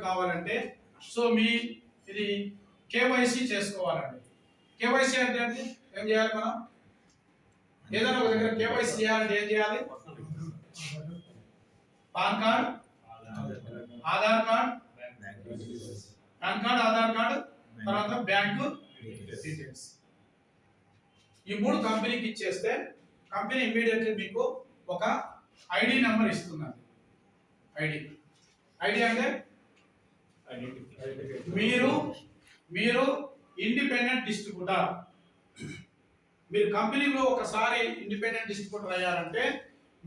Speaker 1: కావాలంటే సో మీ ఇది కేవైసీ చేసుకోవాలండి. కేవైసీ అంటే ఏం చేయాలి? మనం ఏదైనా ఒక దగ్గర కేవైసీ చేయాలంటే ఏం చేయాలి? పాన్ కార్డ్, ఆధార్ కార్డ్, తర్వాత బ్యాంకు డీటెయిల్స్. ఈ 3 కంపెనీకి ఇచ్చేస్తే కంపెనీ ఇమ్మీడియట్లీ మీకు ఒక ఐడి నెంబర్ ఇస్తుంది. ఐడి అంటే మీరు ఇండిపెండెంట్ డిస్ట్రిబ్యూటర్. మీరు కంపెనీలో ఒకసారి ఇండిపెండెంట్ డిస్ట్రిబ్యూటర్ అయ్యారంటే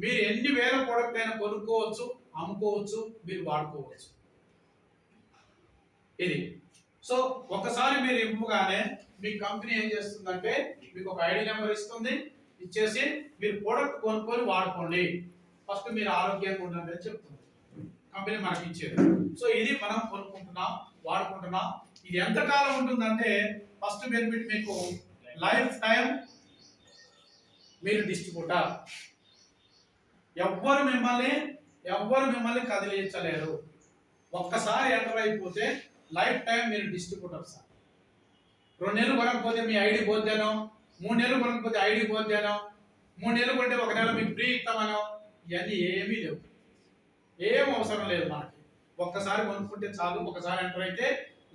Speaker 1: మీరు ఎన్ని వేల ప్రోడక్ట్ అయినా కొనుక్కోవచ్చు, అమ్ముకోవచ్చు, మీరు వాడుకోవచ్చు. ఇది. సో ఒకసారి మీరు ఇవ్వగానే మీ కంపెనీ ఏం చేస్తుందంటే మీకు ఒక ఐడి నెంబర్ ఇచ్చేసి మీరు ప్రోడక్ట్ కొనుక్కొని వాడుకోండి, ఫస్ట్ మీరు ఆరోగ్యంగా ఉండండి అని చెప్తుంది కంపెనీ మనకి ఇచ్చేది. సో ఇది మనం కొనుక్కుంటున్నాం, వాడుకుంటున్నాం. ఇది ఎంత కాలం ఉంటుందంటే ఫస్ట్ బెనిఫిట్ మీకు లైఫ్ టైం మీరు డిస్ట్రిబ్యూటర్. ఎవ్వరు మిమ్మల్ని కదిలించలేరు. ఒక్కసారి ఎంటర్ అయిపోతే లైఫ్ టైం మీరు డిస్ట్రిబ్యూటర్ సార్. 2 నెలలు కొనకపోతే మీ ఐడి పోతేనో, 3 నెలలు కొనకపోతే ఐడి పోతేనో, 3 నెలలు కొంటే 1 నెల మీకు ఫ్రీ ఇస్తామనో, ఇవన్నీ ఏమీ లేవు. ఏం అవసరం లేదు మనకి. ఒక్కసారి కొనుక్కుంటే చాలు. ఒకసారి ఎంటర్ అయితే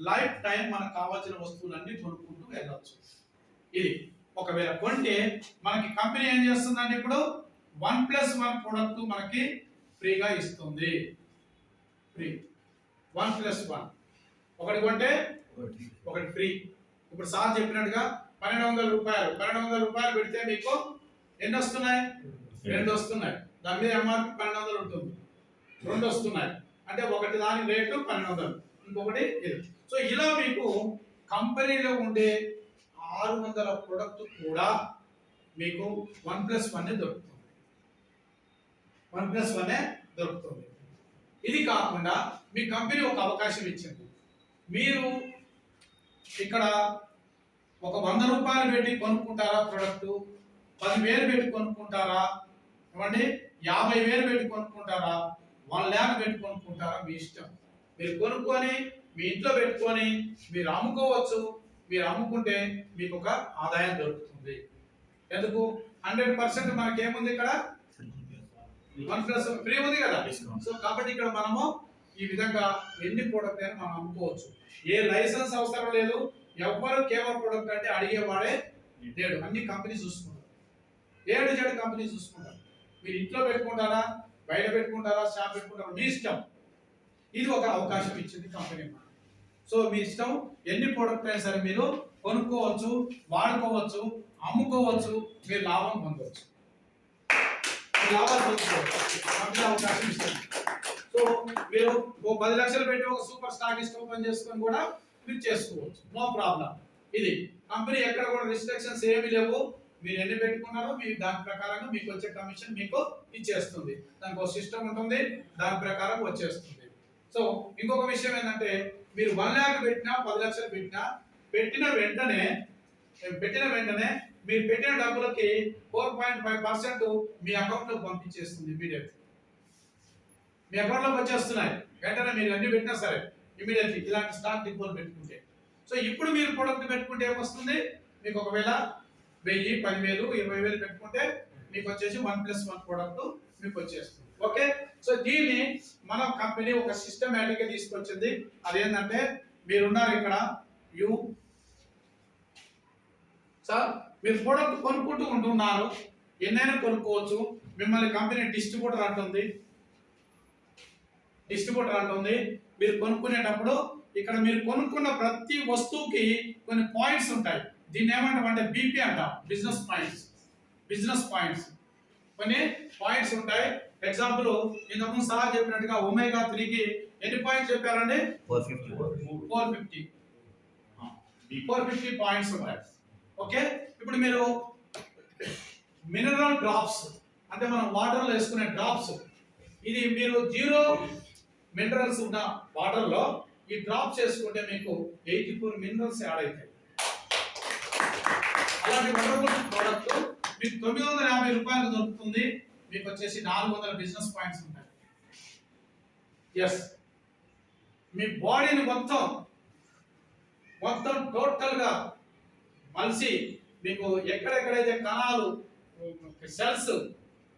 Speaker 1: లైఫ్ టైం మనకు కావాల్సిన వస్తువులన్నీ కొనుక్కుంటూ వెళ్ళవచ్చు. ఇది. ఒకవేళ కొంటే మనకి కంపెనీ ఏం చేస్తుందంటే ఇప్పుడు 1+1 ప్రోడక్ట్ మనకి ఫ్రీగా ఇస్తుంది. ఫ్రీ 1+1. ఒకటి కొంటే ఒకటి ఫ్రీ. ఇప్పుడు సార్ చెప్పినట్టుగా 1200 రూపాయలు పెడితే మీకు ఎన్ని వస్తున్నాయి? 2 వస్తున్నాయి. దాని మీద ఎంఆర్పి 1200 ఉంటుంది, 2 వస్తున్నాయి. అంటే ఒకటి దాని రేటు 1200, ఇంకొకటి ఇది. సో ఇలా మీకు కంపెనీలో ఉండే 600 ప్రొడక్ట్ కూడా మీకు 1+1 దొరుకుతుంది. 1+1 దొరుకుతుంది. ఇది కాకుండా మీ కంపెనీ ఒక అవకాశం ఇచ్చింది. మీరు ఇక్కడ ఒక 100 రూపాయలు పెట్టి కొనుక్కుంటారా ప్రోడక్ట్, 10,000 పెట్టి కొనుక్కుంటారా, ఏమండి 50,000 పెట్టి కొనుక్కుంటారా, 1 lakh పెట్టి కొనుక్కుంటారా, మీ ఇష్టం. మీరు కొనుక్కొని మీ ఇంట్లో పెట్టుకొని మీరు అమ్ముకోవచ్చు. మీరు అమ్ముకుంటే మీకు ఒక ఆదాయం దొరుకుతుంది. ఎందుకు? 100% మనకి ఏముంది ఇక్కడ? 1+1 ఫ్రీ ఉంది కదా. సో కాబట్టి ఇక్కడ మనము ఈ విధంగా ఎన్ని ప్రోడక్ట్ అయినా మనం అమ్ముకోవచ్చు. ఏ లైసెన్స్ అవసరం లేదు. ఎవ్వరు కేవలం ప్రోడక్ట్ అంటే అడిగేవాడే లేడు. అన్ని కంపెనీ చూసుకుంటారు, A-Z కంపెనీ చూసుకుంటారు. మీరు ఇంట్లో పెట్టుకుంటారా, బయట పెట్టుకుంటారా, షాప్ పెట్టుకుంటారా, మీ ఇష్టం. ఇది ఒక అవకాశం ఇచ్చింది కంపెనీ. సో మీ ఇష్టం, ఎన్ని ప్రోడక్ట్ అయినా సరే మీరు కొనుక్కోవచ్చు, వాడుకోవచ్చు, అమ్ముకోవచ్చు, మీరు లాభం పొందవచ్చు. లాభాలు పొందుకోవచ్చు, కంపెనీ అవకాశం ఇస్తుంది. సో మీరు 10 లక్షలు పెట్టి ఒక సూపర్ స్టాకిస్ట్ ఓపెన్ చేసుకొని కూడా మీరు చేసుకోవచ్చు, నో ప్రాబ్లం. ఇది కంపెనీ ఎక్కడ కూడా రిస్ట్రిక్షన్స్ ఏమీ లేవు. మీరు ఎన్ని పెట్టుకున్నారో మీ దాని ప్రకారంగా మీకు వచ్చే కమిషన్ మీకు ఇచ్చేస్తుంది. దానికి ఒక సిస్టమ్ ఉంటుంది, దాని ప్రకారం వచ్చేస్తుంది. సో ఇంకొక విషయం ఏంటంటే మీరు 1 లక్ష పెట్టినా 10 లక్షలు పెట్టినా పెట్టిన వెంటనే మీరు పెట్టిన డబ్బులకి 4.5% మీ అకౌంట్ లో పంపించేస్తుంది ఇమీడియట్లీ. మీ అకౌంట్ లోకి వచ్చేస్తున్నాయి వెంటనే, మీరు అన్ని పెట్టినా సరే ఇమీడియట్లీ ఇలాంటి స్టాక్ డిపోలు పెట్టుకుంటే. సో ఇప్పుడు మీరు ప్రొడక్ట్ పెట్టుకుంటే ఏమొస్తుంది, మీకు ఒకవేళ 1000, 10,000, 20,000 పెట్టుకుంటే మీకు వచ్చేసి 1+1 ప్రోడక్ట్ మీకు వచ్చేస్తుంది. ఓకే, సో దీన్ని మన కంపెనీ ఒక సిస్టమేటిక్ గా తీసుకొచ్చింది. అదేంటంటే మీరున్నారు ఇక్కడ సార్, మీరు ప్రోడక్ట్ కొనుక్కుంటూ ఉంటున్నారు, ఎన్నైనా కొనుక్కోవచ్చు. మిమ్మల్ని కంపెనీ డిస్ట్రిబ్యూటర్ అంటుంది. మీరు కొనుక్కునేటప్పుడు ఇక్కడ మీరు కొనుక్కున్న ప్రతి వస్తువుకి కొన్ని పాయింట్స్ ఉంటాయి. దీన్ని ఏమంటామంటే బీపీ అంటాం, బిజినెస్ పాయింట్స్. కొన్ని పాయింట్స్ ఉంటాయి. ఎగ్జాంపుల్ ఇంతకుముందు సార్ చెప్పినట్టుగా ఒమేగా 3కి ఎన్ని పాయింట్స్ చెప్పారండి? 450 పాయింట్స్ ఉంటాయి. ఓకే, ఇప్పుడు మీరు మినరల్ డ్రాప్స్ అంటే మనం వాటర్లో వేసుకునే డ్రాప్స్, ఇది మీరు 0 మినరల్స్ ఉన్న వాటర్లో ఈ డ్రాప్స్ వేసుకుంటే మీకు 84 మినరల్స్ యాడ్ అవుతాయి. అలాంటి వండర్ఫుల్ ప్రోడక్ట్ మీకు 950 రూపాయలకు దొరుకుతుంది. మీకు వచ్చేసి 400 బిజినెస్ పాయింట్స్ ఉంటాయి. ఎస్, మీ బాడీని మొత్తం టోటల్ గా మలిసి మీకు ఎక్కడెక్కడైతే కణాలు, సెల్స్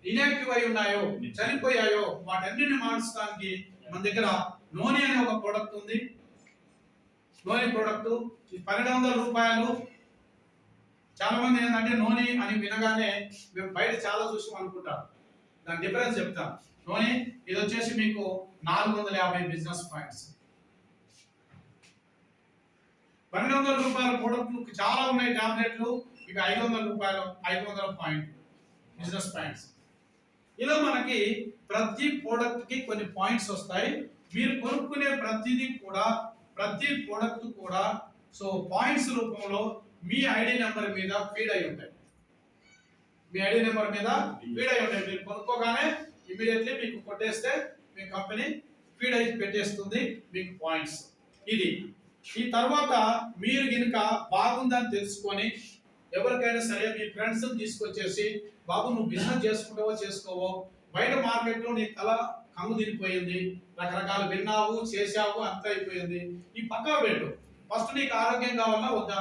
Speaker 1: ఇన్యాక్టివ్ అయి ఉన్నాయో, చనిపోయాయో వాటన్నిటిని మార్చడానికి మన దగ్గర నోని అనే ఒక ప్రోడక్ట్ ఉంది. నోని ప్రోడక్ట్ 1200 రూపాయలు. చాలా మంది ఏంటంటే నోని అని వినగానే మేము బయట చాలా చూసి అనుకుంటాం. దాని డిఫరెన్స్ చెప్తాం. నోని ఇది వచ్చేసి మీకు 450 బిజినెస్ పాయింట్స్. 1200 రూపాయల ప్రోడక్ట్లు చాలా ఉన్నాయి. టాబ్లెట్లు ఇవి 500 రూపాయలు, 500 పాయింట్ బిజినెస్ పాయింట్స్. ఇలా మనకి ప్రతి ప్రోడక్ట్ కి కొన్ని పాయింట్స్ వస్తాయి. మీరు కొనుక్కునే ప్రతి ప్రోడక్ట్ కూడా సో పాయింట్స్ రూపంలో మీ ఐడి నెంబర్ మీద ఫీడ్ అయి ఉంటాయి. మీరు కొనుక్కోగానే ఇమీడియట్లీ మీకు కొట్టేస్తే మీ కంపెనీ ఫీడ్ అయి పెట్టేస్తుంది మీకు పాయింట్స్. ఇది ఈ తర్వాత మీరు గినక బాగుందని తెలుసుకొని ఎవరికైనా సరే మీ ఫ్రెండ్స్ తీసుకొచ్చేసి, బాబు నువ్వు బిజినెస్ చేసుకుంటావో చేసుకోవో, బయట మార్కెట్లో నీ తల కంగు తినిపోయింది, రకరకాలు విన్నావు, చేసావు, అంత అయిపోయింది, ఈ పక్కా పెట్టు. ఫస్ట్ నీకు ఆరోగ్యం కావాలా వద్దా,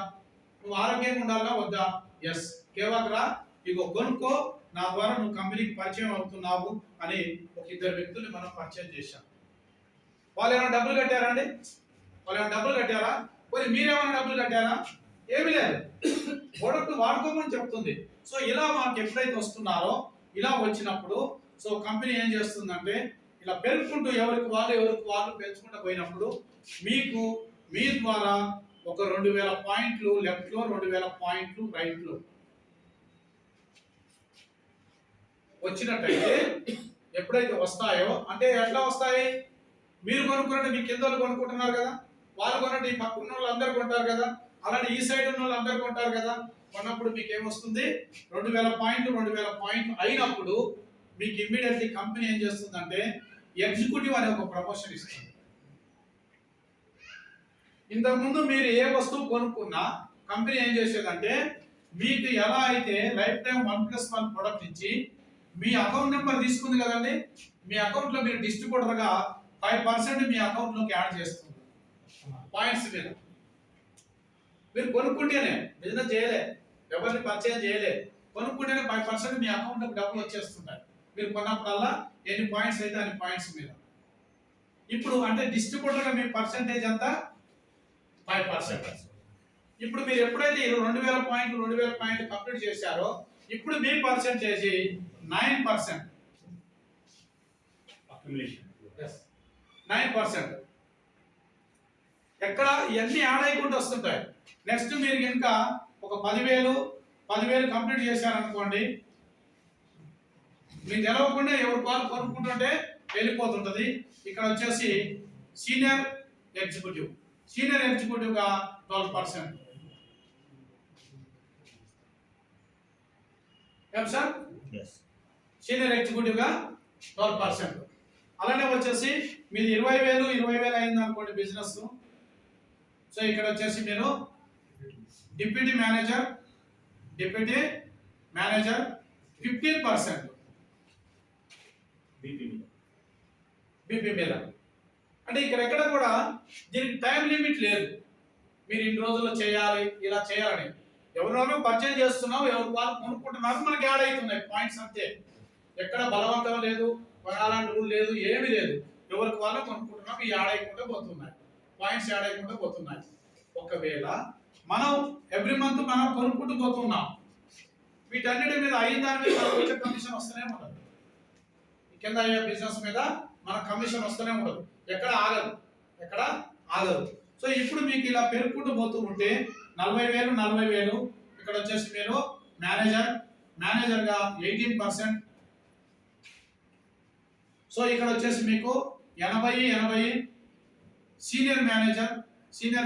Speaker 1: నువ్వు ఆరోగ్యంగా ఉండాలా వద్దా? ఎస్, కేవలం ఇగో కొనుక్కో, నా ద్వారా నువ్వు కంపెనీకి పరిచయం అవుతున్నావు అని ఒక 2 వ్యక్తుల్ని మనం పరిచయం చేశాం. వాళ్ళు ఏమైనా డబ్బులు కట్టారండి? పోనీ మీరేమైనా డబ్బులు కట్టారా? ఏమీ లేదు. ప్రోడక్ట్ వాడుకోమని చెప్తుంది. సో ఇలా మనకి ఎప్పుడైతే వస్తున్నారో, ఇలా వచ్చినప్పుడు సో కంపెనీ ఏం చేస్తుందంటే ఇలా పెరుగుకుంటూ ఎవరికి వాళ్ళు పెంచుకుంటూ పోయినప్పుడు మీకు మీ ద్వారా ఒక 2000 పాయింట్లు లెఫ్ట్ లో, 2000 పాయింట్లు రైట్ లో వచ్చినట్టయితే ఎప్పుడైతే వస్తాయో, అంటే ఎట్లా వస్తాయి? మీరు కొనుక్కున్నట్టు మీ కింద కొనుక్కుంటున్నారు కదా, వాళ్ళు కొన్నట్టు ఈ పక్కన వాళ్ళు అందరు కొంటారు కదా, అలాంటి ఈ సైడ్ ఉన్న వాళ్ళు అందరు కొంటారు కదా. కొన్నప్పుడు మీకు ఏమొస్తుంది? 2000 పాయింట్లు అయినప్పుడు మీకు ఇమ్మీడియట్లీ కంపెనీ ఏం చేస్తుందంటే ఎగ్జిక్యూటివ్ అనే ఒక ప్రమోషన్ ఇస్తుంది. ఇంతకుముందు మీరు ఏ వస్తువు కొనుక్కున్నా కంపెనీ ఏం చేసేదంటే మీకు ఎలా అయితే లైఫ్ టైం 1+1 ప్రొడక్ట్ ఇచ్చి మీ అకౌంట్ నెంబర్ తీసుకుంది కదండి, మీ అకౌంట్ లో మీరు డిస్ట్రిబ్యూటర్ గా 5% మీ అకౌంట్ లోకి యాడ్ చేస్తుంది పాయింట్స్ మీద. మీరు కొనుక్కుంటేనే, బిజినెస్ చేయలే, ఎవరిని పరిచయం చేయలే, కొనుక్కుంటేనే 5% మీ అకౌంట్ లోకి డబ్బులు వచ్చేస్తుంటాయి. మీరు కొన్నప్పుడల్లా ఎన్ని పాయింట్స్ అయితే అన్ని పాయింట్స్ మీద. ఇప్పుడు అంటే డిస్ట్రిబ్యూటర్ గా మీ పర్సెంటేజ్ ఎంత? 5%. ఇప్పుడు మీరు ఎప్పుడైతే 2000 పాయింట్లు కంప్లీట్ చేశారో ఇప్పుడు మీ పర్సెంటేజ్ 9%. 9%. ఎక్కడ ఇవన్నీ యాడ్ అయ్యకుండా వస్తుంటాయి. నెక్స్ట్ మీరు కనుక ఒక 10,000 కంప్లీట్ చేశారనుకోండి, మీకు తెలవకుండా ఎవరు పాలు కొనుక్కుంటుంటే వెళ్ళిపోతుంటది. ఇక్కడ వచ్చేసి సీనియర్ ఎగ్జిక్యూటివ్ గా 12%. ఏం సార్? సీనియర్ ఎగ్జిక్యూటివ్ గా 12%. అలానే వచ్చేసి మీది 20,000 అయింది అనుకోండి బిజినెస్. సో ఇక్కడ వచ్చేసి మీరు డిప్యూటీ మేనేజర్ 15% బీపీ మీద. అంటే ఇక్కడ ఎక్కడ కూడా దీనికి టైం లిమిట్ లేదు, మీరు ఇన్ని రోజుల్లో చేయాలి ఇలా చేయాలని. ఎవరినో పర్చేజ్ చేస్తున్నాం, ఎవరు వాళ్ళు కొనుక్కుంటున్నారు, మనకి యాడ్ అవుతున్నాయి పాయింట్స్ అంతే. ఎక్కడ బలవంతం లేదు, అలాంటి రూల్ లేదు, ఏమీ లేదు. ఎవరికి వాళ్ళు కొనుక్కుంటున్నాం, ఈ యాడ్ అయిపోతే పోతున్నాయి, పాయింట్స్ యాడ్ అయిపోతే పోతున్నాయి. ఒకవేళ మనం ఎవ్రీ మంత్ మనం కొనుక్కుంటూ పోతున్నాం, వీటన్నిటి మీద అయిన దాని మీద మనకు వచ్చే కమిషన్ వస్తూనే ఉండదు. కింద అయ్యే బిజినెస్ మీద మన కమిషన్ వస్తూనే ఉండదు, ఎక్కడ ఆగదు. సో ఇప్పుడు మీకు ఇలా పెరుగుకుంటూ పోతూ ఉంటే 40,000 ఇక్కడ వచ్చేసి మీరు మేనేజర్గా 18%. సో ఇక్కడ వచ్చేసి మీకు 80 సీనియర్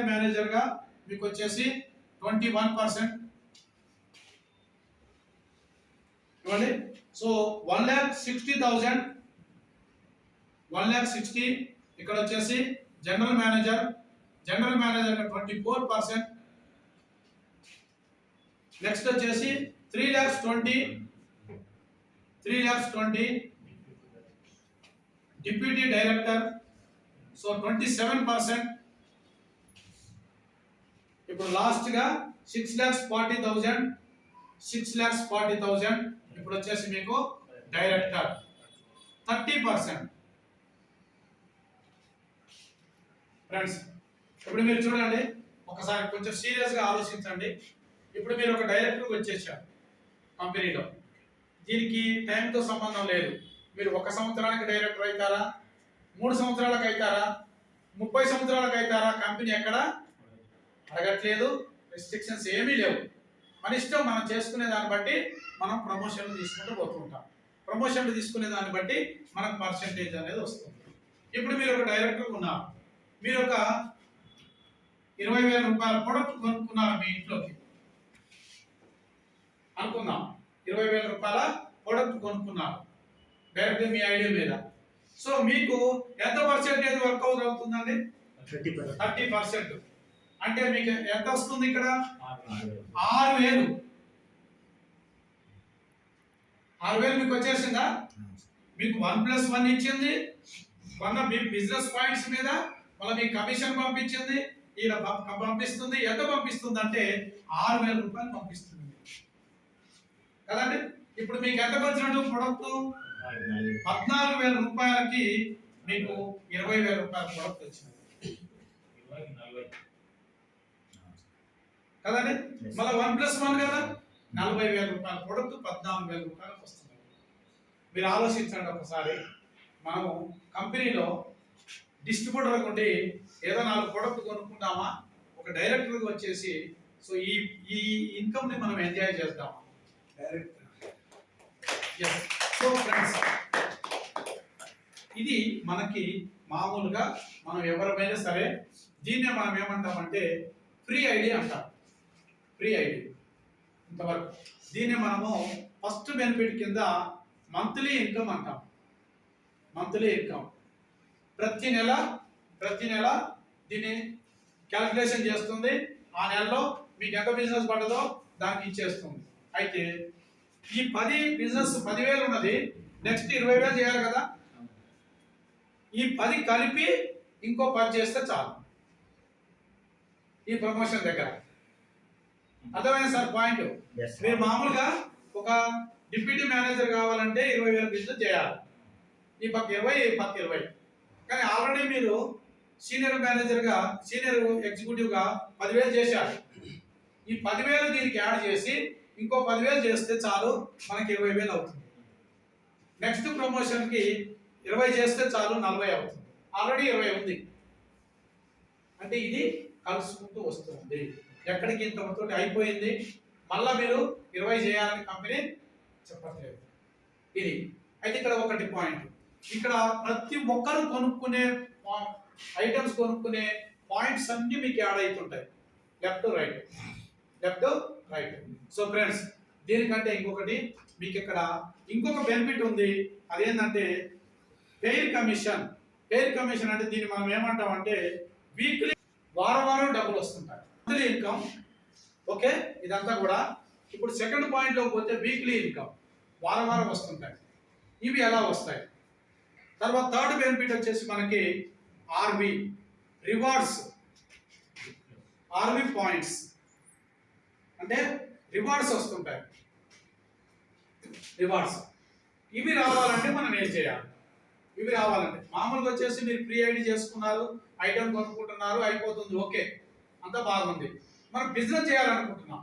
Speaker 1: మేనేజర్గా మీకు వచ్చేసి 21%. ఇవ్వండి. సో 1,60,000 ఇక్కడ వచ్చేసి జనరల్ మేనేజర్ 24%. నెక్స్ట్ వచ్చేసి 3,20,000 డిప్యూటీ డైరెక్టర్, సో 27%. ఇప్పుడు లాస్ట్ గా 6,40,000 ఇప్పుడు వచ్చేసి మీకు డైరెక్టర్ 30%. ఫ్రెండ్స్ ఇప్పుడు మీరు చూడండి, ఒకసారి కొంచెం సీరియస్ గా ఆలోచించండి. ఇప్పుడు మీరు ఒక డైరెక్టర్కి వచ్చేసారు కంపెనీలో, దీనికి టైంతో సంబంధం లేదు. మీరు 1 సంవత్సరానికి డైరెక్టర్ అవుతారా, 3 సంవత్సరాలకు అవుతారా, 30 సంవత్సరాలకు అవుతారా, కంపెనీ ఎక్కడ అడగట్లేదు, రెస్ట్రిక్షన్స్ ఏమీ లేవు. మన ఇష్టం, మనం చేసుకునే దాన్ని బట్టి మనం ప్రమోషన్లు తీసుకుంటూ పోతుంటాం. ప్రమోషన్లు తీసుకునే దాన్ని బట్టి మనకు పర్సెంటేజ్ అనేది వస్తుంది. ఇప్పుడు మీరు ఒక డైరెక్టర్ ఉన్నారు, మీరు ఒక 20,000 రూపాయల ప్రొడక్ట్ కొనుక్కున్నారు మీ ఇంట్లోకి అనుకుందాం. 20,000 రూపాయల ప్రొడక్ట్ కొనుక్కున్నారు డైరెక్ట్ మీ ఐడియా మీద. సో మీకు ఎంత పర్సెంటేజ్ వర్కౌట్ అవుతుందండి? 30%. అంటే మీకు ఎంత వస్తుంది ఇక్కడ? 6,000 మీకు వచ్చేసిందా? మీకు 1+1 ఇచ్చింది, కొన్న బిజినెస్ పాయింట్స్ మీద మళ్ళీ మీకు కమిషన్ పంపించింది, ఇలా పంపిస్తుంది. ఎంత పంపిస్తుంది అంటే 6,000 రూపాయలు పంపిస్తుంది కదండి. ఇప్పుడు మీకు ఎంత వచ్చినట్టు ప్రొడక్ట్? 14,000 రూపాయలకి మీకు 20,000 రూపాయల ప్రొడక్ట్ వచ్చింది కదండి. మళ్ళీ 1+1 కదా, 40,000 రూపాయల ప్రొడక్ట్ 14,000 రూపాయలకు వస్తుంది. మీరు ఆలోచించండి ఒకసారి. మనం కంపెనీలో డిస్ట్రిబ్యూటర్ ఉండి ఏదో 4 ప్రొడక్ట్ కొనుక్కుంటామా, ఒక డైరెక్టర్కి వచ్చేసి సో ఈ ఇన్కమ్ ని మనం ఎంజాయ్ చేస్తాం డైరెక్ట్. సో ఫ్రెండ్స్, ఇది మనకి మామూలుగా మనం ఎవరిమైనా సరే దీన్నే మనం ఏమంటామంటే ఫ్రీ ఐడి అంటాం. ఫ్రీ ఐడి ఇంతవరకు దీన్ని మనము ఫస్ట్ బెనిఫిట్ కింద మంత్లీ ఇన్కమ్ అంటాం. మంత్లీ ఇన్కమ్ ప్రతి నెల దీన్ని క్యాల్కులేషన్ చేస్తుంది. ఆ నెలలో మీకు ఎంత బిజినెస్ పడదో దానికి ఇచ్చేస్తుంది. అయితే ఈ 10,000 ఉన్నది, నెక్స్ట్ 20,000 చేయాలి కదా. ఈ 10 కలిపి ఇంకో 10 చేస్తే చాలు ఈ ప్రమోషన్ దగ్గర. అర్థమైంది సార్ పాయింట్? మీరు మామూలుగా ఒక డిప్యూటీ మేనేజర్ కావాలంటే 20,000 బిజినెస్ చేయాలి, ఈ పక్క 20, ఈ పక్క 20. కానీ ఆల్రెడీ మీరు సీనియర్ ఎగ్జిక్యూటివ్ గా 10,000 చేశారు. ఈ 10,000 దీనికి యాడ్ చేసి ఇంకో 10,000 చేస్తే చాలు, మనకి 20,000 అవుతుంది. నెక్స్ట్ ప్రమోషన్ కి 20 చేస్తే చాలు, 40 అవుతుంది. ఆల్రెడీ 20 ఉంది. అంటే ఇది కలుసుకుంటూ వస్తుంది. ఎక్కడికి ఇంతతో అయిపోయింది, మళ్ళా మీరు 20 చేయాలని కంపెనీ చెప్పట్లేదు. ఇది అయితే ఇక్కడ ఒకటి పాయింట్, ఇక్కడ ప్రతి ఒక్కరు కొనుక్కునే ఐటమ్స్ కొనుక్కునే పాయింట్స్ అన్ని మీకు యాడ్ అవుతుంటాయి, లెఫ్ట్ రైట్. సో ఫ్రెండ్స్, దీనికంటే ఇంకొకటి మీకు ఇక్కడ ఇంకొక బెనిఫిట్ ఉంది. అదేంటంటే పెయిర్ కమిషన్. పెయిర్ కమిషన్ అంటే దీన్ని మనం ఏమంటాం అంటే వీక్లీ, వారం డబ్బులు వస్తుంటాయి, మంత్లీ ఇన్కమ్. ఓకే, ఇదంతా కూడా. ఇప్పుడు సెకండ్ పాయింట్ లో పోతే వీక్లీ ఇన్కమ్, వారం వస్తుంటాయి. ఇవి ఎలా వస్తాయి? తర్వాత థర్డ్ బెనిఫిట్ వచ్చేసి మనకి ఆర్బి రివార్డ్స్, ఆర్బి పాయింట్స్ అంటే రివార్డ్స్ వస్తుంటాయి. రివార్డ్స్ ఇవి రావాలంటే మనం ఏం చేయాలి? ఇవి రావాలంటే మామూలుగా వచ్చేసి మీరు ప్రీ ఐడి చేసుకున్నారు, ఐటమ్ కొనుక్కుంటున్నారు, అయిపోతుంది, ఓకే, అంతా బాగుంది. మనం బిజినెస్ చేయాలనుకుంటున్నాం,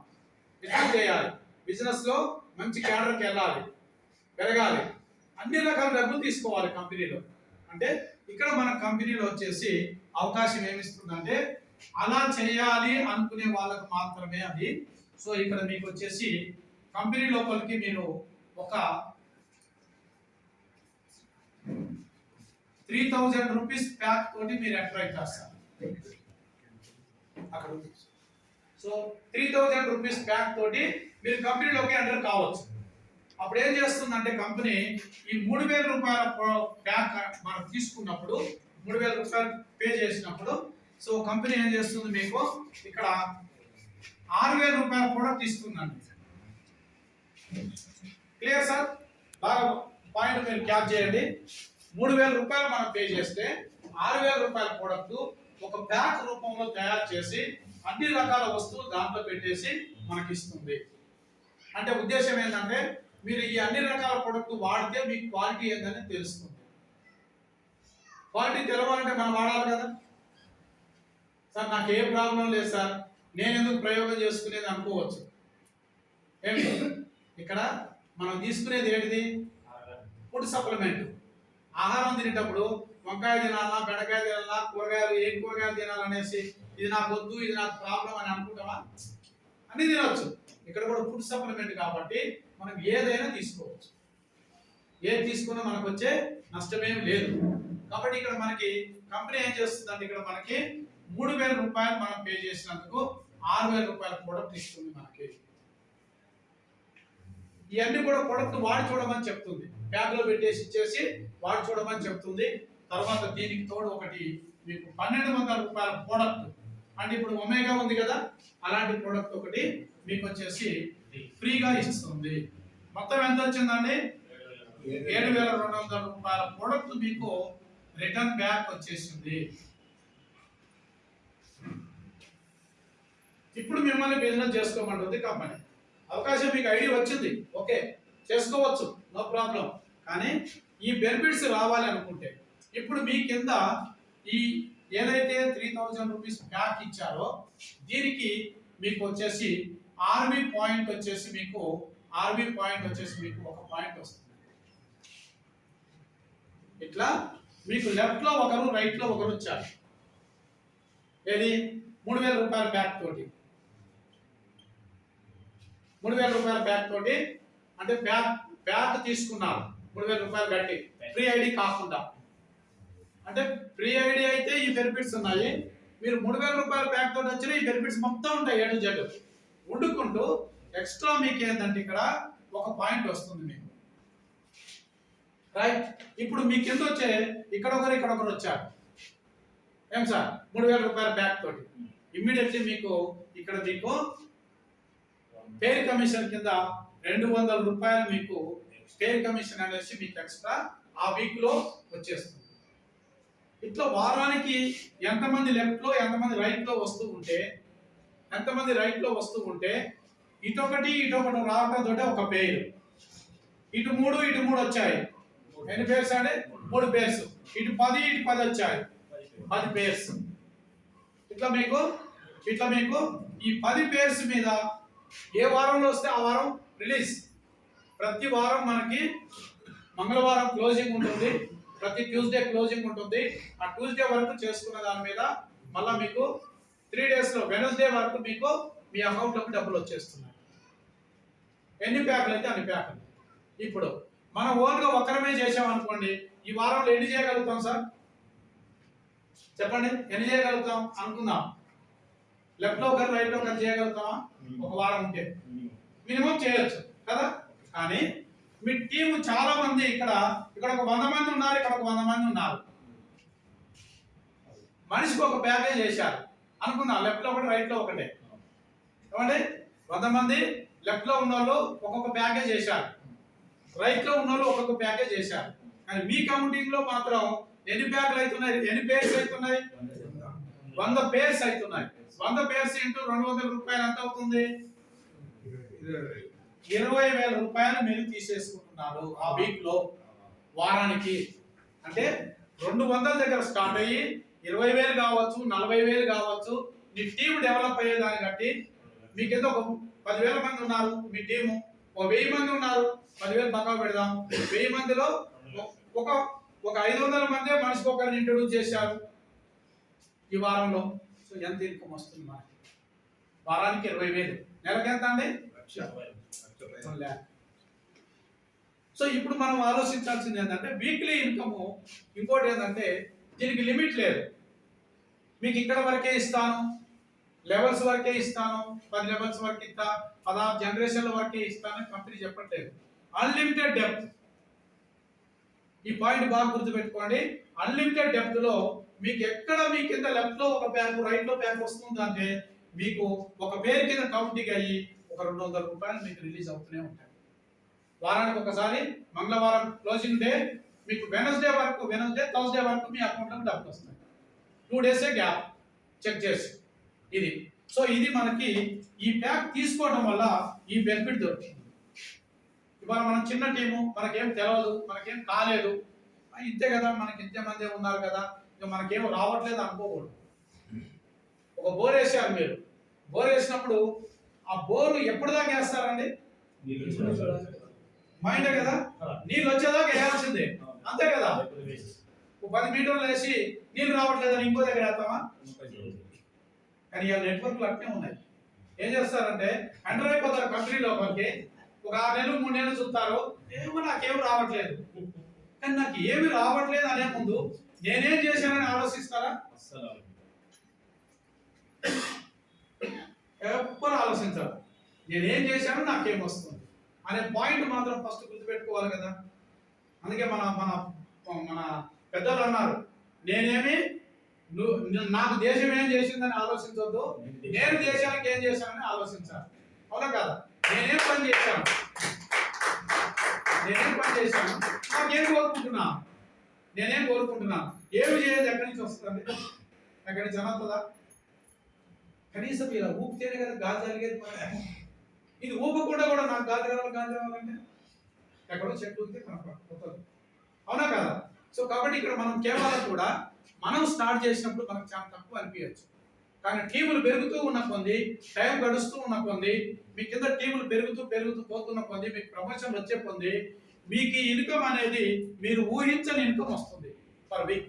Speaker 1: బిజినెస్ చేయాలి, బిజినెస్ లో మంచి క్యాడర్కి వెళ్ళాలి, పెరగాలి, అన్ని రకాల డబ్బులు తీసుకోవాలి కంపెనీలో. అంటే ఇక్కడ మన కంపెనీలో వచ్చేసి అవకాశం ఏమిస్తుందంటే అలా చేయాలి అనుకునే వాళ్ళకు మాత్రమే అది. సో ఇక్కడ మీకు వచ్చేసి కంపెనీ లోపలికి మీరు ఒక 3000 రూపీస్ ప్యాక్ తోటి మీరు ఎంటర్ అవుతారు అక్కడ. సో 3000 రూపీస్ ప్యాక్ తోటి మీరు కంపెనీలోకి ఎంటర్ కావచ్చు. అప్పుడు ఏం చేస్తుందంటే కంపెనీ ఈ 3000 రూపాయల ప్యాక్ మనం తీసుకున్నప్పుడు, 3000 రూపాయలు పే చేసినప్పుడు, సో కంపెనీ ఏం చేస్తుంది, మీకు ఇక్కడ 6000 రూపాయలు కూడా తీసుకుందండి. Clear sir? బాగా పాయింట్ మీరు క్యాచ్ చేయండి. 3000 రూపాయలు మనం పే చేస్తే 6000 రూపాయల ప్రోడక్ట్ ఒక ప్యాక్ రూపంలో తయారు చేసి అన్ని రకాల వస్తువులు దాంట్లో పెట్టేసి మనకి ఇస్తుంది. అంటే ఉద్దేశం ఏంటంటే మీరు ఈ అన్ని రకాల ప్రోడక్ట్ వాడితే మీకు క్వాలిటీ ఏందని తెలుస్తుంది. క్వాలిటీ తెలవాలంటే మనం వాడాలి కదా సార్. నాకు ఏ ప్రాబ్లం లేదు సార్, నేను ఎందుకు ప్రయోగం చేసుకునేది అనుకోవచ్చు. ఏంటి ఇక్కడ మనం తీసుకునేది ఏంటిది? Food supplement. ఆహారం తినేటప్పుడు వంకాయ తినాలా, బెండకాయ తినాలా, కూరగాయలు, ఏం కూరగాయలు తినాలనేసి ఇది నాకు వద్దు, ఇది నాకు ప్రాబ్లం అని అనుకుంటామా? అన్ని తినవచ్చు. ఇక్కడ కూడా ఫుడ్ సప్లిమెంట్ కాబట్టి మనం ఏదైనా తీసుకోవచ్చు. ఏది తీసుకున్నా మనకు వచ్చే నష్టమేం లేదు. కాబట్టి ఇక్కడ మనకి కంపెనీ ఏం చేస్తుందంటే ఇక్కడ మనకి 3000 రూపాయలు మనం పే చేసినందుకు 6000 రూపాయల ప్రోడక్ట్ ఇస్తుంది మనకి. ఇవన్నీ కూడా ప్రోడక్ట్ వాడి చూడమని చెప్తుంది, బ్యాగ్ లో పెట్టేసి ఇచ్చేసి వాడి చూడమని చెప్తుంది. తర్వాత దీనికి తోడు ఒకటి మీకు 1200 రూపాయల ప్రోడక్ట్, అంటే ఇప్పుడు ఒమేగా ఉంది కదా, అలాంటి ప్రోడక్ట్ ఒకటి మీకు వచ్చేసి ఫ్రీగా ఇస్తుంది. మొత్తం ఎంత వచ్చిందండి? 7200 రూపాయల ప్రోడక్ట్ మీకు రిటర్న్ బ్యాక్ వచ్చేసింది. ఇప్పుడు మిమ్మల్ని బిజినెస్ చేసుకోమంటుంది కంపెనీ. అవకాశం మీకు ఐడియా వచ్చింది, ఓకే, చేసుకోవచ్చు, నో ప్రాబ్లం. కానీ ఈ బెనిఫిట్స్ రావాలి అనుకుంటే ఇప్పుడు మీ కింద ఈ ఏదైతే 3000 రూపీస్ ప్యాక్ ఇచ్చారో దీనికి మీకు వచ్చేసి ఆర్బీ పాయింట్ వచ్చేసి మీకు ఒక పాయింట్ వస్తుంది. ఇట్లా మీకు లెఫ్ట్ లో ఒకరు, రైట్ లో ఒకరు వచ్చారు. ఏది? 3000 రూపాయల ప్యాక్ తోటి, 3000 రూపాయల ప్యాక్ తోటి, అంటే ప్యాక్ తీసుకున్నారు 3000 రూపాయలు కట్టి, ఫ్రీ ఐడి కాకుండా. అంటే ఫ్రీ ఐడి అయితే ఈ బెనిఫిట్స్ ఉన్నాయి, మీరు 3000 రూపాయల ప్యాక్ తోటి వచ్చిన ఈ బెనిఫిట్స్ మొత్తం ఉంటాయి, A to Z వండుకుంటూ. ఎక్స్ట్రా మీకు ఏంటంటే ఇక్కడ ఒక పాయింట్ వస్తుంది మీకు, రైట్? ఇప్పుడు మీ కింద వచ్చే ఇక్కడ ఒకరు వచ్చారు, ఏం సార్? 3000 రూపాయల ప్యాక్ తోటి ఇమ్మీడియట్లీ మీకు ఇక్కడ మీకు పేర్ కమిషన్ కింద 200 రూపాయలు మీకు పేర్ కమిషన్ అనేసి మీకు ఎక్స్ట్రా ఆ వీక్ లో వచ్చేస్తుంది. ఇట్లా వారానికి ఎంతమంది లెఫ్ట్ లో, ఎంతమంది రైట్ లో వస్తూ ఉంటే ఇటొకటి రావటం తోటే ఒక పేరు, ఇటు మూడు వచ్చాయి. ఎన్ని పేర్స్ అంటే 3 పేర్స్. ఇటు 10 వచ్చాయి, 10 పేర్స్. ఇట్లా మీకు ఈ 10 పేర్స్ మీద ఏ వారంలో వస్తే ఆ వారం రిలీజ్. ప్రతి వారం మనకి మంగళవారం క్లోజింగ్ ఉంటుంది, ప్రతి ట్యూస్డే క్లోజింగ్ ఉంటుంది. ఆ ట్యూస్డే వరకు చేసుకున్న దాని మీద మళ్ళీ మీకు 3 డేస్లో వెనస్డే వరకు మీకు మీ అకౌంట్లోకి డబ్బులు వచ్చేస్తున్నాయి. ఎన్ని ప్యాకులు అయితే అన్ని ప్యాకులు. ఇప్పుడు మనం ఓన్గా ఒక్కరమే చేసామనుకోండి, ఈ వారంలో ఎన్ని చేయగలుగుతాం సార్ చెప్పండి? ఎన్ని చేయగలుగుతాం అనుకుందాం. లెఫ్ట్ లో ఒకరు రైట్ లో ఒకరు చేయగలుగుతామా? ఒక వారం ఉంటే మినిమం చేయొచ్చు కదా. కానీ మీ టీం చాలా మంది ఇక్కడ ఒక 100 మంది ఉన్నారు, ఇక్కడ ఒక 100 మంది ఉన్నారు. మనిషికి ఒక ప్యాకేజ్ చేశారు అనుకుందాం. లెఫ్ట్ లో ఒకటి రైట్ లో ఒకటే ఏమండి. 100 మంది లెఫ్ట్ లో ఉన్న వాళ్ళు ఒక్కొక్క ప్యాకేజ్ చేశారు, రైట్ లో ఉన్న వాళ్ళు ఒక్కొక్క ప్యాకేజ్ చేశారు. కానీ మీ కౌంటింగ్ లో మాత్రం ఎన్ని ప్యాకులు అవుతున్నాయి? ఎన్ని పేర్స్ అవుతున్నాయి? 100 పేర్స్ అవుతున్నాయి. 100 పేర్స్ ఇంటూ 200 రూపాయలు ఎంత అవుతుంది? 20,000 రూపాయలు మీరు తీసేసుకుంటున్నారు ఆ వీక్ లో, వారానికి. అంటే 200 దగ్గర స్టార్ట్ అయ్యి 20,000 కావచ్చు, 40,000 కావచ్చు. మీ టీం డెవలప్ అయ్యేదాన్ని బట్టి మీకు ఏదో ఒక 10,000 మంది ఉన్నారు మీ టీము, ఒక 1000 మంది ఉన్నారు, 10,000 పక్కన పెడదాం. 1000 మందిలో ఒక 500 మంది మనిషికి ఒకరిని ఇంట్రొడ్యూస్ చేశారు ఈ వారంలో. సో ఎంత ఇన్కమ్ వస్తుంది మనకి? వారానికి 20,000, నెలకి ఎంత అండి? 1,00,000. సో ఇప్పుడు మనం ఆలోచించాల్సింది ఏంటంటే వీక్లీ ఇన్కమ్. ఇంకోటి ఏంటంటే దీనికి లిమిట్ లేదు. మీకు ఇక్కడ వరకే ఇస్తాను, లెవెల్స్ వరకే ఇస్తాను, 10 లెవెల్స్ వరకు ఇస్తా, 16 జనరేషన్ల వరకే ఇస్తాను కంపెనీ చెప్పట్లేదు. Unlimited depth. ఈ పాయింట్ బాగా గుర్తుపెట్టుకోండి. అన్లిమిటెడ్ డెప్త్ లో మీకు ఎక్కడ మీ కింద లెఫ్ట్ లో ఒక ప్యాక్, రైట్ లో ప్యాక్ వస్తుంది అంటే మీకు ఒక పేరు కింద కౌంటింగ్ అయ్యి ఒక 200 రూపాయలు మీకు రిలీజ్ అవుతూనే ఉంటాయి. వారానికి ఒకసారి మంగళవారం క్లోజింగ్ డే, మీకు వెనస్డే థర్స్డే వరకు మీ అకౌంట్లోకి డబ్బులు వస్తాయి. 2 డేసే గ్యాప్ చెక్ చేసి ఇది. సో ఇది మనకి ఈ ప్యాక్ తీసుకోవడం వల్ల ఈ బెనిఫిట్ దొరుకుతుంది. ఇవాళ మనం చిన్న టీము, మనకేం తెలియదు, మనకేం కాలేదు, ఇంతే కదా, మనకి ఇంతమంది ఉన్నారు కదా, ఇక మనకేం రావట్లేదు అనుకోకూడదు. ఒక బోర్ వేసారు మీరు, బోర్ వేసినప్పుడు ఆ బోర్లు ఎప్పటిదాకా వేస్తారండి? మైండే కదా, నీళ్ళు వచ్చేదాకా వేయాల్సిందే, అంతే కదా. 10 మీటర్లు వేసి నీళ్ళు రావట్లేదని ఇంకో దగ్గర వేస్తామా? కానీ ఇవాళ నెట్వర్క్లు అట్నే ఉన్నాయి. ఏం చేస్తారంటే ఎంటర్ అయిపోతారు కంపెనీలో, వాళ్ళకి ఒక 6 నెలలు 3 నెలలు చూస్తారు, ఏమో నాకేం రావట్లేదు. కానీ నాకు ఏమి రావట్లేదు అనే ముందు నేనేం చేశానని ఆలోచిస్తారా? ఎప్పుడు ఆలోచించాలి. నేనేం చేశాను, నాకేం వస్తుంది అనే పాయింట్ మాత్రం ఫస్ట్ గుర్తుపెట్టుకోవాలి కదా. అందుకే మన మన మన పెద్దలు అన్నారు, నాకు దేశం ఏం చేసిందని ఆలోచించవద్దు, నేను దేశానికి ఏం చేశానని ఆలోచించాలి. అవునా కదా? నేనేం పని చేశాను, నాకేం కోరుకుంటున్నాను, నేనేం కోరుకుంటున్నాను, ఏమి చేయదు ఎక్కడి నుంచి వస్తుంది? ఎక్కడి నుంచి అనవుతుందా? కనీసం ఇలా ఊపితేనే కదా గాలి జరిగేది. ఇది ఊపకుండా కూడా నాకు గాలి రావాలంటే ఎక్కడో చెట్టు ఊపితే కనపడుతుంది. అవునా కదా? సో కాబట్టి ఇక్కడ మనం కేవలం కూడా మనం స్టార్ట్ చేసినప్పుడు మనకు చాలా తక్కువ అనిపించచ్చు. కానీ టీములు పెరుగుతూ ఉన్న కొద్ది, టైం గడుస్తూ ఉన్న కొద్ది, మీ కింద టీములు పెరుగుతూ పోతున్న కొద్ది, మీకు ప్రమోషన్ వచ్చే కొద్ది, మీకు ఈ ఇన్కమ్ అనేది మీరు ఊహించని ఇన్కమ్ వస్తుంది పర్ వీక్.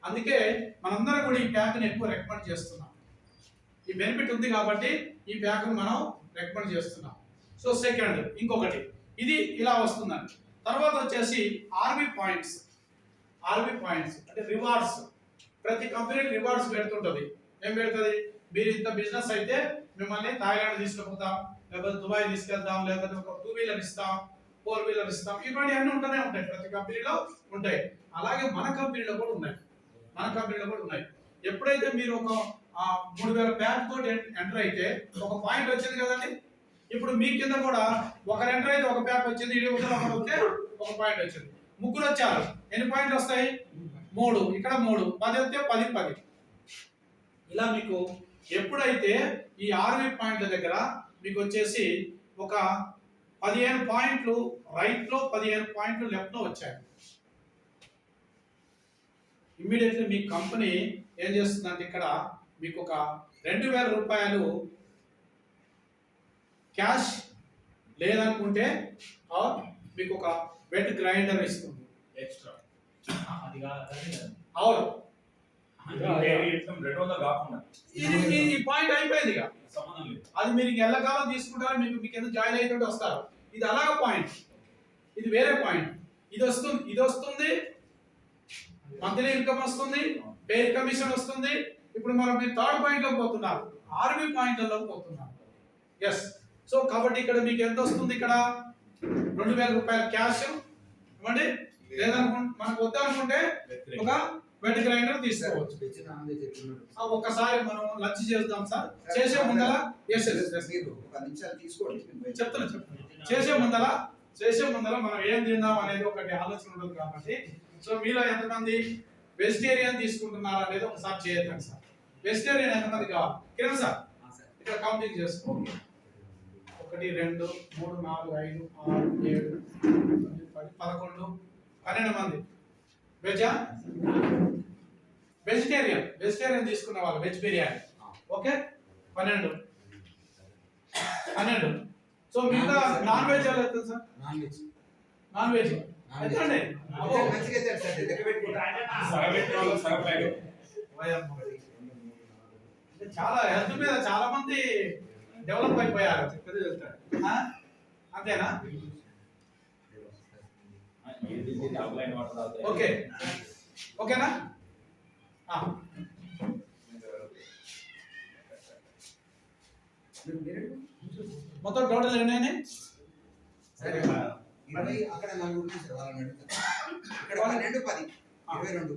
Speaker 1: అందుకే మనందరం కూడా ఈ ప్యాక్ని ఎక్కువ రికమెండ్ చేస్తున్నాం. ఈ బెనిఫిట్ ఉంది కాబట్టి ఈ ప్యాక్ని మనం రికమెండ్ చేస్తున్నాం. సో సెకండ్ ఇంకొకటి, ఇది ఇలా వస్తుందండి. తర్వాత వచ్చేసి ఆర్బీ పాయింట్స్ అంటే రివార్డ్స్. ప్రతి కంపెనీ రివార్డ్స్ పెడుతుంటది. ఏం పెడుతుంది? మీరు ఇంత బిజినెస్ అయితే మిమ్మల్ని థాయిలాండ్ తీసుకుపోతాం, లేకపోతే దుబాయ్ తీసుకెళ్తాం, లేకపోతే ఒక 2 వీలర్ ఇస్తాం, 4 వీలర్ ఇస్తాం. ఇవన్నీ అన్నీ ఉంటూనే ఉంటాయి, ప్రతి కంపెనీలో ఉంటాయి. అలాగే మన కంపెనీలో కూడా ఉన్నాయి. ఎప్పుడైతే మీరు ఒక 3,000 ప్యాక్ తోటి ఎంటర్ అయితే ఒక పాయింట్ వచ్చింది కదండి. ఇప్పుడు మీ కింద కూడా ఒకరు ఎంటర్ అయితే ఒక ప్యాక్ వచ్చింది, వస్తే ఒక పాయింట్ వచ్చింది. 3 వచ్చారు, ఎన్ని పాయింట్లు వస్తాయి? 3. ఇక్కడ 3, 10 వస్తే 10. ఇలా మీకు ఎప్పుడైతే ఈ 6 పాయింట్ల దగ్గర మీకు వచ్చేసి ఒక 15 పాయింట్లు రైట్ లో, 15 పాయింట్లు లెఫ్ట్ లో వచ్చాయి. ఇమ్మీడియట్లీ మీ కంపెనీ ఏం చేస్తుందంటే ఇక్కడ మీకు ఒక 2,000 రూపాయలు క్యాష్ లేదనుకుంటే మీకు ఒక వెట్ గ్రైండర్ ఇస్తుంది ఎక్స్ట్రా. అవును, ఈ పాయింట్ అయిపోయింది ఇక
Speaker 2: సంబంధం లేదు.
Speaker 1: అది మీరు ఎల్లకాలం తీసుకుంటారు, మీకు ఎందుకు జాయిన్ అయితే వస్తారు. ఇది అలాగ పాయింట్, ఇది వేరే పాయింట్. ఇది వస్తుంది మంత్లీ ఇన్కమ్ వస్తుంది, పే కమిషన్ వస్తుంది. ఇప్పుడు మీరు థర్డ్ పాయింట్ లో పోతున్నారు, ఆర్మీ పాయింట్లలో పోతున్నారు. ఎస్. సో కాబట్టి ఇక్కడ మీకు ఎంత వస్తుంది, ఇక్కడ 2000 రూపాయలు క్యాష్ ఇవ్వండి. లేదనుకుంటే మనకు వద్దనుకుంటే ఒక వెట్ గ్రైండర్ తీసుకోవచ్చు. ఒక్కసారి మనం లంచ్ చేద్దాం సార్. చేసే ముందల చెప్తున్నా చేసే ముందల మనం ఏం తిందాం అనేది ఒకటి ఆలోచన ఉంటుంది కాబట్టి. సో మీలో ఎంతమంది వెజిటేరియన్ తీసుకుంటున్నారు అనేది ఒకసారి చేయొద్దాం సార్. వెజిటేరియన్ ఎంతమంది కావాలి కిరణ్ సార్? ఇక్కడ కౌంటింగ్ చేసుకో. 1 2 3 4 5 6 7 10 11 12 మంది వెజా వెజిటేరియన్ తీసుకున్న వాళ్ళు వెజ్ బిర్యానీ. ఓకే 12. సో మిగతా నాన్ వెజ్ ఎలా అవుతుంది సార్? నాన్ వెజ్ ఎంతండి? చాలా హెల్త్ మీద చాలా మంది డెవలప్ అయిపోయారు. అంతేనా? ఓకేనా? మొత్తం టోటల్ ఎన్ని అయినాయి?
Speaker 3: అక్కడ 4 ఇక్కడ 12 10 22